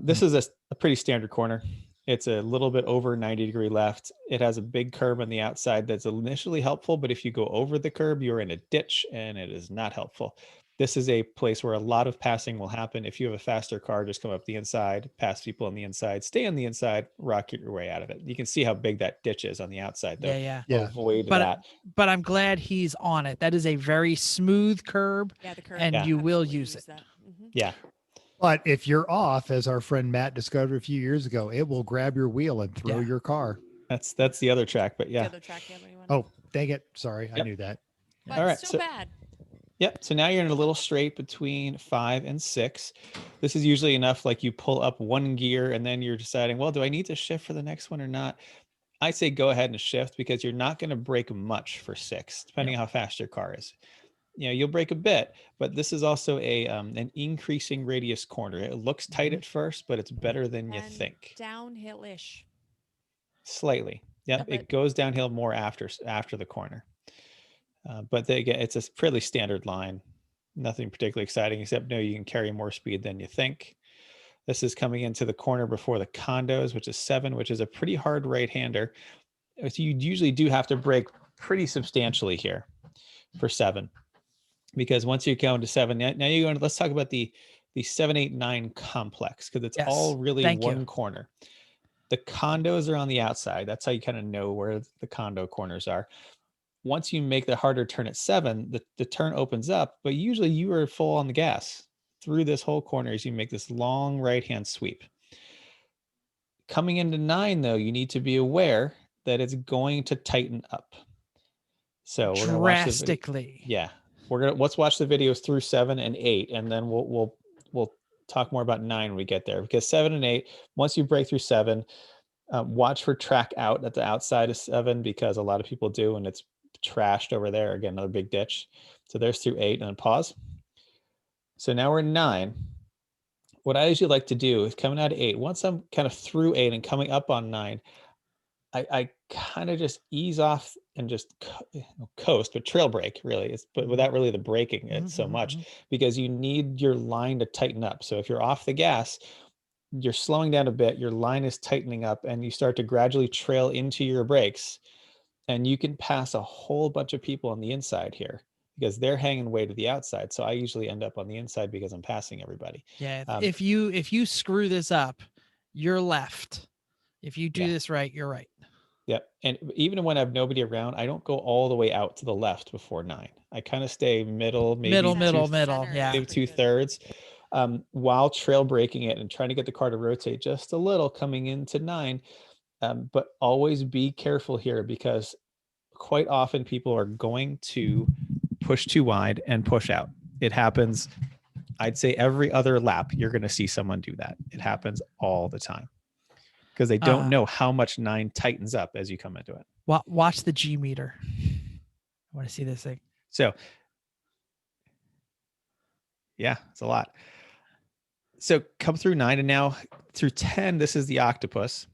This is a pretty standard corner. It's a little bit over 90-degree left. It has a big curb on the outside that's initially helpful, but if you go over the curb, you're in a ditch and it is not helpful. This is a place where a lot of passing will happen. If you have a faster car, just come up the inside, pass people on the inside, stay on the inside, rocket your way out of it. You can see how big that ditch is on the outside, though. Yeah. Avoid that. But I'm glad he's on it. That is a very smooth curb. Yeah, the curb. And you will use it. Yeah. But if you're off, as our friend Matt discovered a few years ago, it will grab your wheel and throw your car. That's the other track, but yeah. The other track, oh, dang it. Sorry. I knew that. But all right. Still bad. Yep. So now you're in a little straight between 5 and 6. This is usually enough, like you pull up one gear and then you're deciding, well, do I need to shift for the next one or not? I say go ahead and shift, because you're not going to brake much for 6, depending on how fast your car is. You'll brake a bit, but this is also an increasing radius corner. It looks tight at first, but it's better than you think. Downhill-ish. Slightly. Yep. It goes downhill more after the corner. But it's a pretty standard line. Nothing particularly exciting, except you can carry more speed than you think. This is coming into the corner before the condos, which is 7, which is a pretty hard right-hander. So you usually do have to brake pretty substantially here for 7, because once you go into 7, now you're going to, let's talk about the 7, 8, 9 complex, because it's all really one corner. The condos are on the outside. That's how you kind of know where the condo corners are. Once you make the harder turn at 7, the turn opens up, but usually you are full on the gas through this whole corner as you make this long right-hand sweep. Coming into 9, though, you need to be aware that it's going to tighten up. So we're gonna watch drastically. Let's watch the videos through 7 and 8, and then we'll talk more about 9 when we get there, because 7 and 8, once you break through 7, watch for track out at the outside of 7, because a lot of people do, and it's trashed over there. Again, another big ditch. So there's through 8, and then pause. So now we're in 9. What I usually like to do is coming out of 8, once I'm kind of through 8 and coming up on 9, I kind of just ease off and just coast, but trail brake really, but without really the braking it so much, because you need your line to tighten up. So if you're off the gas, you're slowing down a bit, your line is tightening up, and you start to gradually trail into your brakes, and you can pass a whole bunch of people on the inside here because they're hanging way to the outside. So I usually end up on the inside because I'm passing everybody. Yeah. If you screw this up, you're left. If you do this right, you're right. Yep. And even when I have nobody around, I don't go all the way out to the left before 9. I kind of stay middle, maybe middle. Yeah. maybe 2/3, while trail braking it and trying to get the car to rotate just a little coming into 9. But always be careful here, because quite often people are going to push too wide and push out. It happens. I'd say every other lap, you're going to see someone do that. It happens all the time, because they don't know how much 9 tightens up as you come into it. Watch the G meter. I want to see this thing. So, yeah, it's a lot. So come through 9, and now through 10, this is the octopus.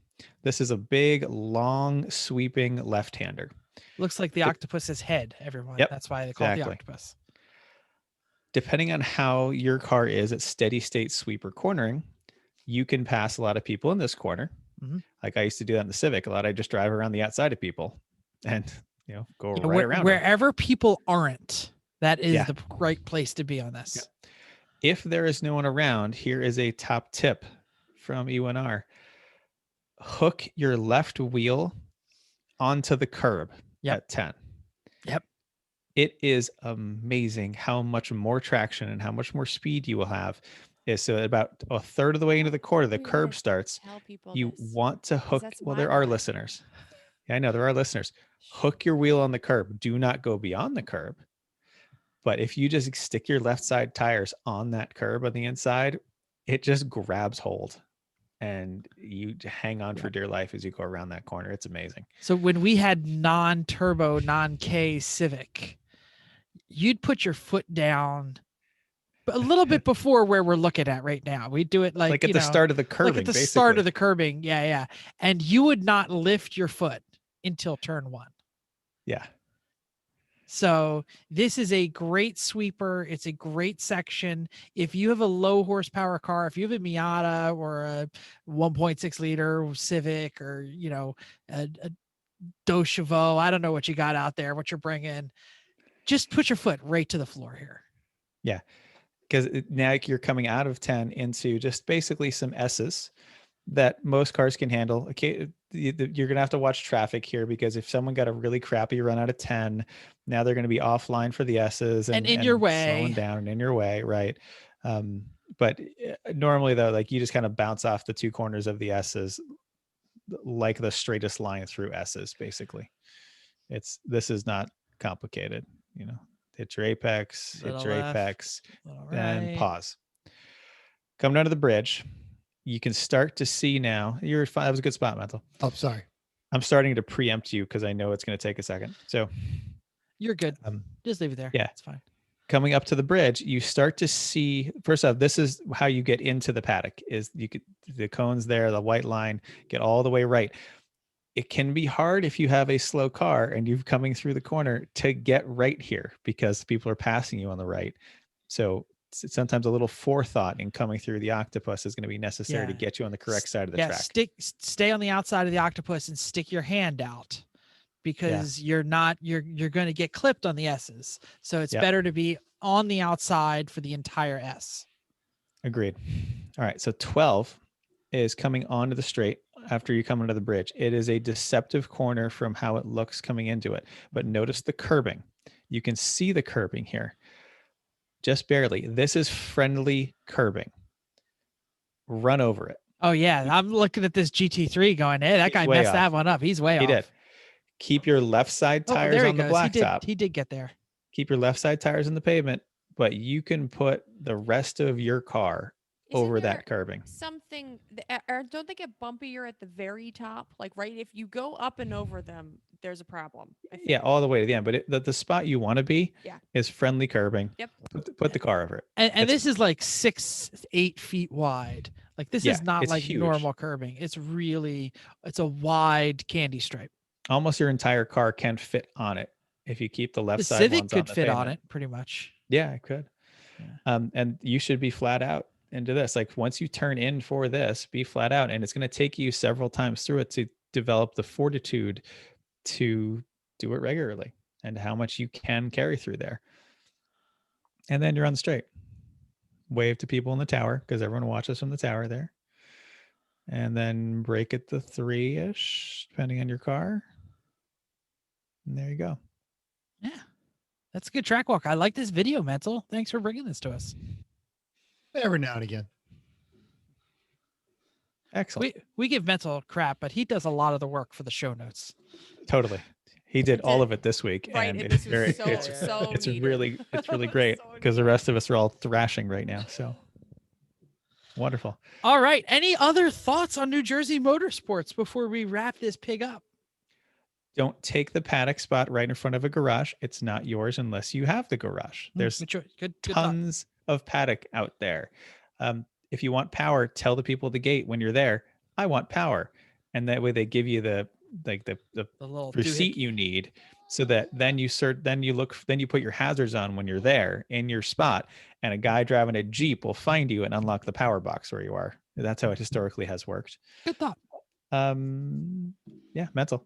This is a big, long, sweeping left-hander. Looks like the octopus's head, everyone. Yep, that's why they call it the octopus. Depending on how your car is at steady state sweeper cornering, you can pass a lot of people in this corner. Like I used to do that in the Civic a lot. I just drive around the outside of people and go right around wherever people aren't. That is the right place to be on this. Yeah. If there is no one around, here is a top tip from E1R. Hook your left wheel onto the curb at 10. Yep. It is amazing how much more traction and how much more speed you will have. So about a third of the way into the corner, the curb starts. You want to hook. Well, there are listeners. Yeah, I know there are listeners. Hook your wheel on the curb. Do not go beyond the curb. But if you just stick your left side tires on that curb on the inside, it just grabs hold, and you hang on for dear life as you go around that corner. It's amazing. So when we had non-turbo, non-K Civic, you'd put your foot down a little bit before where we're looking at right now. We do it like at the start of the curbing. Like at the start of the curbing. Yeah. And you would not lift your foot until turn 1. Yeah. So this is a great sweeper. It's a great section. If you have a low horsepower car, if you have a Miata or a 1.6 liter Civic, or, a Dos Chevaux, I don't know what you got out there, what you're bringing, just put your foot right to the floor here. Yeah. Because now you're coming out of 10 into just basically some S's that most cars can handle. Okay, you're going to have to watch traffic here, because if someone got a really crappy run out of 10, now they're going to be offline for the S's and in your way, slowing down and in your way, right? But normally though, like you just kind of bounce off the 2 corners of the S's like the straightest line through S's. Basically, this is not complicated. Hit your apex, and pause. Come down to the bridge. You can start to see now. You're fine. That was a good spot, Mental. Oh, sorry. I'm starting to preempt you because I know it's going to take a second. So you're good. Just leave it there. Yeah, it's fine. Coming up to the bridge, you start to see. First off, this is how you get into the paddock. Is the cones there, the white line, get all the way right. It can be hard if you have a slow car and you're coming through the corner to get right here, because people are passing you on the right. So sometimes a little forethought in coming through the octopus is going to be necessary to get you on the correct side of the track. Stay on the outside of the octopus and stick your hand out, because you're going to get clipped on the S's. So it's better to be on the outside for the entire S. Agreed. All right. So 12 is coming onto the straight after you come into the bridge. It is a deceptive corner from how it looks coming into it, but notice the curbing. You can see the curbing here. Just barely. This is friendly curbing. Run over it. Oh yeah, I'm looking at this GT3 going, hey, that He's guy way messed off. that one up. He's way He off. did. Keep your left side Oh, tires there he on the goes. blacktop. He did get there. Keep your left side tires in the pavement, but you can put the rest of your car Isn't over there that curbing. something, or don't they get bumpier at the very top? Like, right, if you go up and over them, there's a problem. I think. Yeah, all the way to the end. But the spot you want to be Yeah. is friendly curbing. Yep. Put the car over it. And That's- this is like 8 feet wide. Like this Yeah, is not it's like huge. normal curbing. It's a wide candy stripe. Almost your entire car can fit on it if you keep the left The side Civic ones could the fit on pavement. it pretty much. Yeah, it could. Yeah. And you should be flat out into this. Like once you turn in for this, be flat out, and it's going to take you several times through it to develop the fortitude to do it regularly and how much you can carry through there. And then you're on the straight. Wave to people in the tower because everyone watches from the tower there. And then brake at the 3-ish, depending on your car. And there you go. Yeah. That's a good track walk. I like this video, Mental. Thanks for bringing this to us. Every now and again. Excellent. We give Mental crap, but he does a lot of the work for the show notes. Totally. He did all of it this week. Right, And and it's this was very so it's needed. really great So because the rest of us are all thrashing right now. So wonderful. All right. Any other thoughts on New Jersey motorsports before we wrap this pig up? Don't take the paddock spot right in front of a garage. It's not yours unless you have the garage. There's Good choice. Good thought. tons of paddock out there. If you want power, tell the people at the gate when you're there, I want power. And that way they give you the little receipt doohickey. you need, so that then you put your hazards on when you're there in your spot, and a guy driving a Jeep will find you and unlock the power box where you are. That's how it historically has worked. Good thought. Yeah, Mental.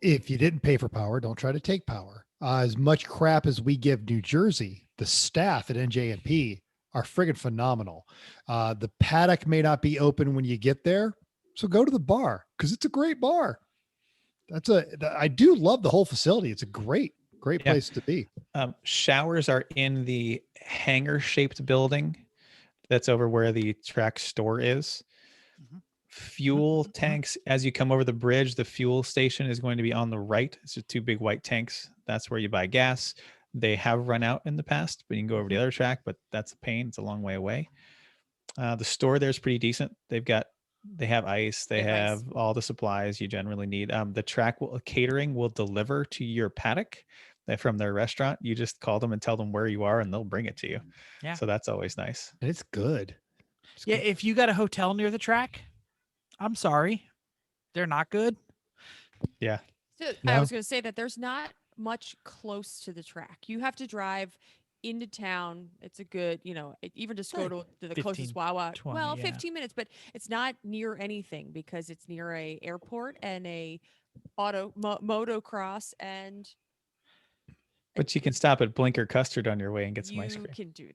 If you didn't pay for power, don't try to take power. As much crap as we give New Jersey, the staff at NJMP are friggin' phenomenal. The paddock may not be open when you get there, so go to the bar because it's a great bar. I do love the whole facility. It's a great Yeah. place to be. Showers are in the hangar-shaped building that's over where the track store is. Mhm. Fuel Mhm. tanks, as you come over the bridge, the fuel station is going to be on the right. It's just 2 big white tanks. That's where you buy gas. They have run out in the past, but you can go over the other track, but that's a pain. It's a long way away. The store there is pretty decent. They have ice. They They have ice. have all the supplies you generally need. The catering will deliver to your paddock from their restaurant. You just call them and tell them where you are and they'll bring it to you. Yeah. So that's always nice. And it's good. Yeah, if you got a hotel near the track, I'm sorry. They're not good. Yeah. So No. I was going to say that there's not much close to the track. You have to drive into town. It's a good, even just go to the 15, closest Wawa. 20, Well, yeah. 15 minutes, but it's not near anything because it's near a airport and a motocross, and But you can stop at Blinker Custard on your way and get some ice you cream. can do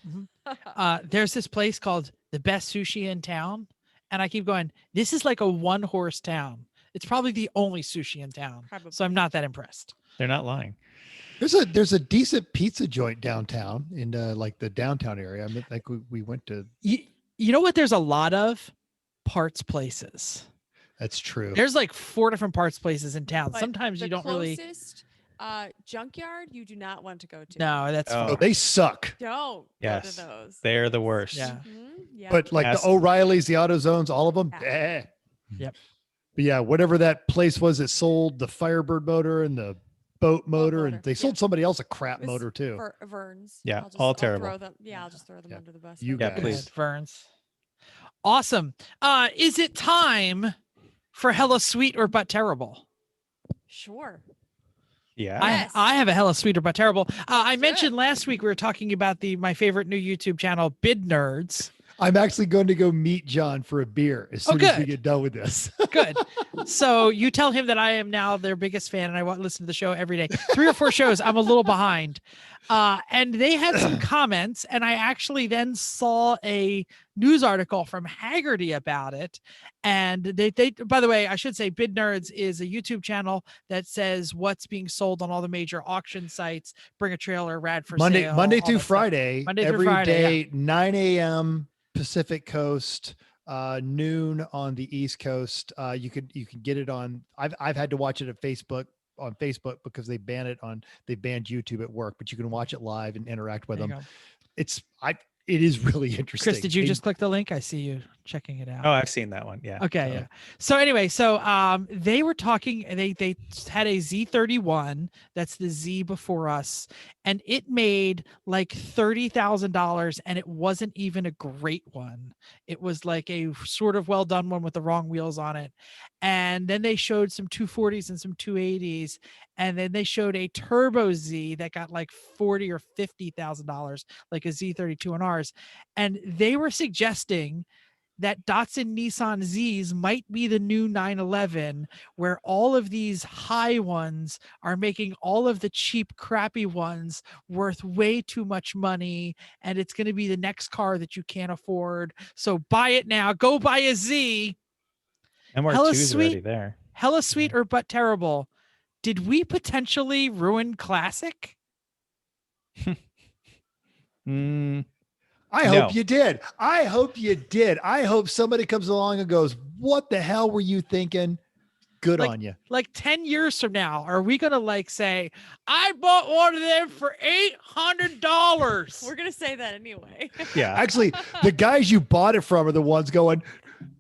Mhm. There's this place called the best sushi in town, and I keep going, this is like a 1-horse town. It's probably the only sushi in town. Probably. So I'm not that impressed. They're not lying. There's a decent pizza joint downtown in like the downtown area. I mean, like we went to. You know what? There's a lot of parts places. That's true. There's like 4 different parts places in town. But Sometimes the you don't really. closest junkyard you do not want to go to. No, that's Oh. Oh, far. they suck. Don't Yes. go to those. They're the worst. Yeah. Yeah. But like Yes. the O'Reillys, the AutoZones, all of them. Yeah. Eh. Yep. But yeah, whatever that place was that sold the Firebird motor and the boat motor, motor, and they yeah. sold somebody else a crap It was motor too. Verns. Yeah, I'll all I'll terrible. throw them, I'll just throw them Yeah. under the bus. You They're Yeah, good. please. Verns. Awesome. Is it time for hella sweet or but terrible? Sure. Yeah. Yes. I have a hella sweet or but terrible. I Let's do mentioned it. last week we were talking about my favorite new YouTube channel, Bid Nerds. I'm actually going to go meet John for a beer as Oh, soon as we good. get done with this. Good. So you tell him that I am now their biggest fan and I want to listen to the show every day. 3 or 4 shows, I'm a little behind. And they had some comments, and I actually then saw a news article from Haggerty about it. And they by the way, I should say Bid Nerds is a YouTube channel that says what's being sold on all the major auction sites, Bring a Trailer, Rad for Monday Sale. through all that stuff. Friday, Monday through every Friday, day, 9 a.m. Pacific Coast, noon on the East Coast. You can get it on. I've had to watch it on Facebook because they banned YouTube at work, but you can watch it live and interact with There you them. go. It is really interesting. Chris, did you just click the link? I see you checking it out. Oh, I've seen that one. Yeah. Okay, yeah. So anyway, they were talking. They had a Z31. That's the Z before us, and it made like $30,000, and it wasn't even a great one. It was like a sort of well done one with the wrong wheels on it. And then they showed some 240s and some 280s, and then they showed a turbo Z that got like $40,000 or $50,000, like a Z32 on ours, and they were suggesting that Datsun Nissan Zs might be the new 911, where all of these high ones are making all of the cheap, crappy ones worth way too much money. And it's going to be the next car that you can't afford. So buy it now. Go buy a Z. MR2's already there. Hella sweet or but terrible. Did we potentially ruin Classic? I hope you did. I hope you did. I hope somebody comes along and goes, "What the hell were you thinking?" Good on you. Like 10 years from now, are we going to like say, I bought one of them for $800? We're going to say that anyway. Yeah. Actually, the guys you bought it from are the ones going,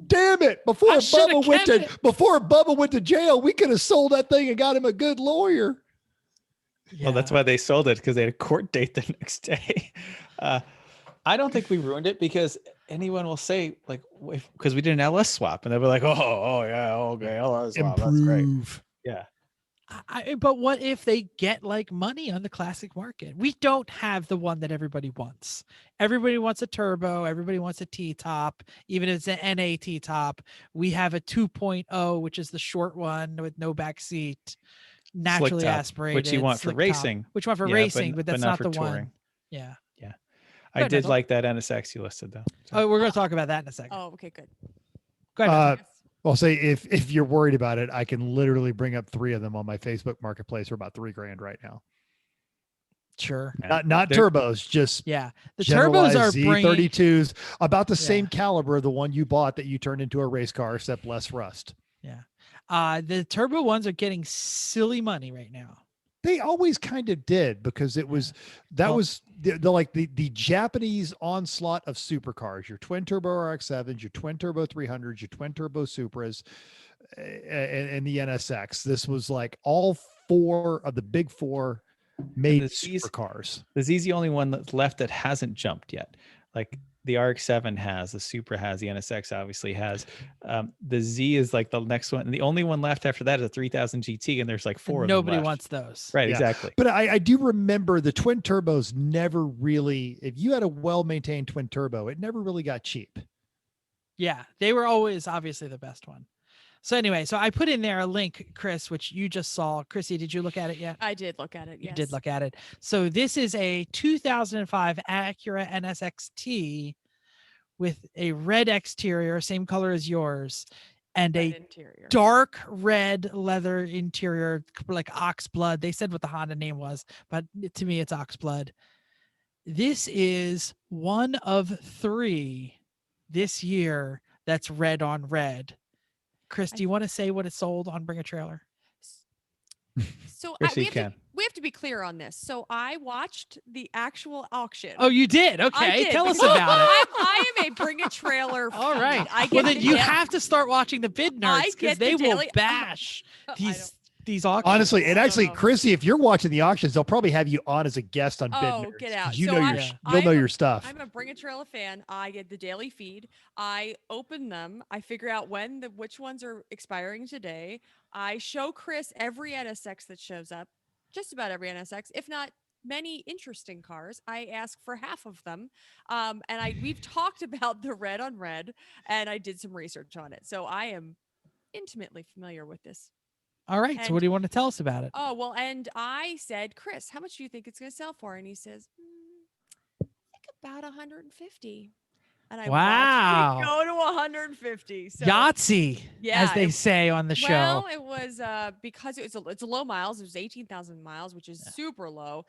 "Damn it. Before Bubba went to jail, we could have sold that thing and got him a good lawyer." Well, that's why they sold it, because they had a court date the next day. I don't think we ruined it, because anyone will say, like, because we did an LS swap, and they'll be like, oh yeah, okay, LS swap, that's great. Yeah. But what if they get like money on the classic market? We don't have the one that everybody wants. Everybody wants a turbo. Everybody wants a T-top, even if it's an NA T-top. We have a 2.0, which is the short one with no back seat, naturally aspirated. Which you want for racing. But that's not the touring. one. Yeah. I did like that NSX you listed, though. So. Oh, we're going to talk about that in a second. Oh, okay, good. Go ahead. I'll say if you're worried about it, I can literally bring up 3 of them on my Facebook Marketplace for about $3,000 right now. Sure. Not turbos, just the turbos are Z32s, about the same caliber of the one you bought that you turned into a race car, except less rust. Yeah. The turbo ones are getting silly money right now. They always kind of did, because it was was the Japanese onslaught of supercars, your twin turbo RX-7s, your twin turbo 300s, your twin turbo Supras, and the NSX. This was like all 4 of the big 4 made supercars. The Z's the only one that's left that hasn't jumped yet. Like the RX-7 has, the Supra has, the NSX obviously has. The Z is like the next one, and the only one left after that is a 3000 GT, and there's like 4 of them Nobody left. wants those. Right, exactly. But I do remember the twin turbos never really, if you had a well-maintained twin turbo, it never really got cheap. Yeah, they were always obviously the best one. So anyway, so I put in there a link, Chris, which you just saw. Chrissy, did you look at it yet? I did look at it. Yes. You did look at it. So this is a 2005 Acura NSXT with a red exterior, same color as yours, and a dark red leather interior, like ox blood. They said what the Honda name was, but to me, it's ox blood. This is one of 3 this year that's red on red. Chris, do you want to say what it sold on Bring a Trailer? So we have to be clear on this. So I watched the actual auction. Oh, you did? Okay, tell us about it. I am a Bring a Trailer feed. All right. Well, then you have to start watching the Bid Nerds, because they will bash these auctions. Honestly, and actually, Chrissy, if you're watching the auctions, they'll probably have you on as a guest on Bid Nerds. Get out. You'll know your stuff. I'm a Bring a Trailer fan. I get the daily feed. I open them. I figure out which ones are expiring today. I show Chris every NSX that shows up, just about every NSX, if not many interesting cars. I ask for half of them. And we've talked about the red on red, and I did some research on it. So I am intimately familiar with this. All right. So what do you want to tell us about it? Oh, well, and I said, Chris, how much do you think it's going to sell for? And he says, I think about 150. And I watched it go to 150. So, Yahtzee, as they say on the show. Well, it was because it's a low miles. It was 18,000 miles, which is super low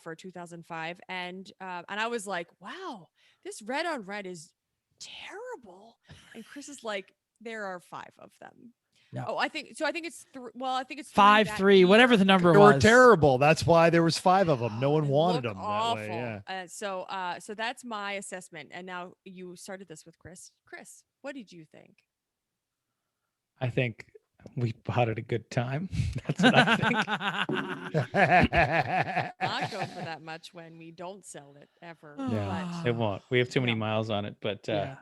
for 2005. And I was like, wow, this red on red is terrible. And Chris is like, there are 5 of them. Yeah. Oh, I think it's I think it's 5, 3, whatever the number They was. were terrible. That's why there was 5 of them. No one They wanted look them awful. that way. Yeah. So that's my assessment. And now you started this with Chris. Chris, what did you think? I think we bought at a good time. That's what I think. Not go for that much when we don't sell it ever. Yeah, it won't. We have too many Yeah. miles on it, but Yeah.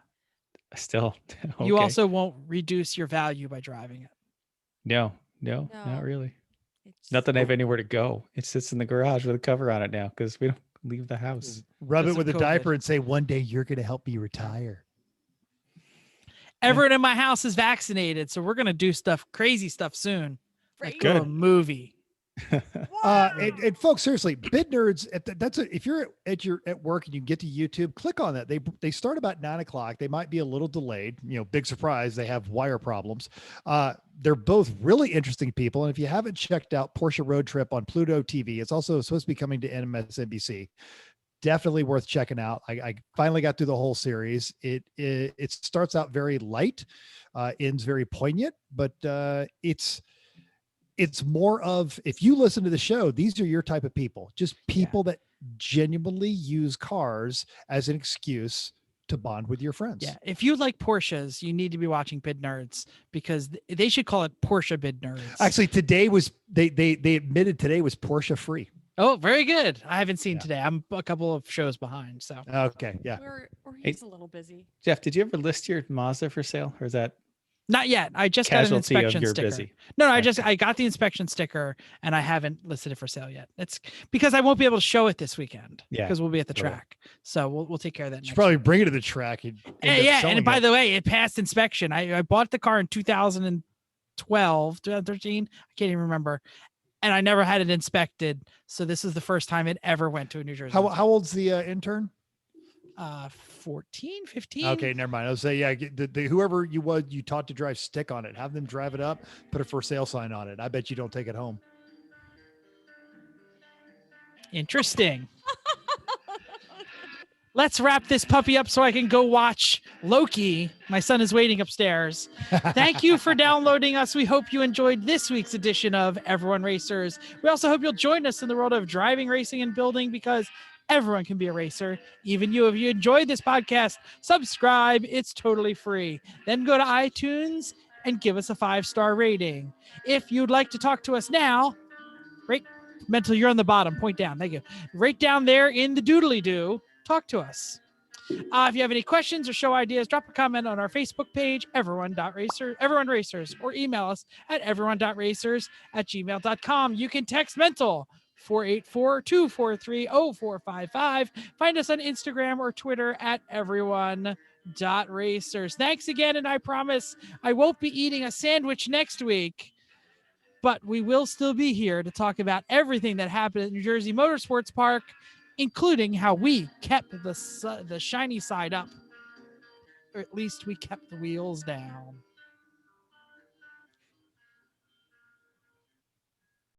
still. Okay. You also won't reduce your value by driving it. No, No. not really. It's Not that I have anywhere to go. It sits in the garage with a cover on it now because we don't leave the house. Rub it Because with a of COVID. diaper and say, one day you're going to help me retire. Everyone in my house is vaccinated, so we're gonna do crazy stuff soon. Like go to a Good. movie. And folks, seriously, bid nerds. If you're at work and you get to YouTube, click on that. They start about 9:00. They might be a little delayed. Big surprise. They have wire problems. They're both really interesting people. And if you haven't checked out Porsche Road Trip on Pluto TV, it's also supposed to be coming to MSNBC. Definitely worth checking out. I finally got through the whole series. It starts out very light, ends very poignant, but it's more of, if you listen to the show, these are your type of people, just people that genuinely use cars as an excuse to bond with your friends. Yeah. If you like Porsches, you need to be watching Bid Nerds because they should call it Porsche Bid Nerds. Actually, today was they admitted today was Porsche free. Oh, very good. I haven't seen today. I'm a couple of shows behind. So Okay, yeah. He's a little busy. Jeff, did you ever list your Mazda for sale, or is that not yet. I just got an casualty of inspection you're sticker. busy? No, I got the inspection sticker and I haven't listed it for sale yet. It's because I won't be able to show it this weekend. Yeah, because we'll be at the totally. track. So we'll take care of that. You should next probably week. bring it to the track. And by the way, it passed inspection. I bought the car in 2012, 2013. I can't even remember. And I never had it inspected. So this is the first time it ever went to a New Jersey. How old's the intern? 14, 15. Okay, never mind. I was saying, yeah, whoever you taught to drive, stick on it. Have them drive it up, put a for sale sign on it. I bet you don't take it home. Interesting. Let's wrap this puppy up so I can go watch Loki. My son is waiting upstairs. Thank you for downloading us. We hope you enjoyed this week's edition of Everyone Racers. We also hope you'll join us in the world of driving, racing, and building because everyone can be a racer. Even you. If you enjoyed this podcast, subscribe. It's totally free. Then go to iTunes and give us a 5-star rating. If you'd like to talk to us now, Mental, you're on the bottom. Point down. Thank you. Right down there in the doodly-doo. Talk to us. If you have any questions or show ideas, drop a comment on our Facebook page, Everyone Racers, or email us at everyone.racers@gmail.com. You can text Mental 484-243-0455. Find us on Instagram or Twitter at everyone.racers. Thanks again, and I promise I won't be eating a sandwich next week, but we will still be here to talk about everything that happened at New Jersey Motorsports Park, including how we kept the shiny side up, or at least we kept the wheels down.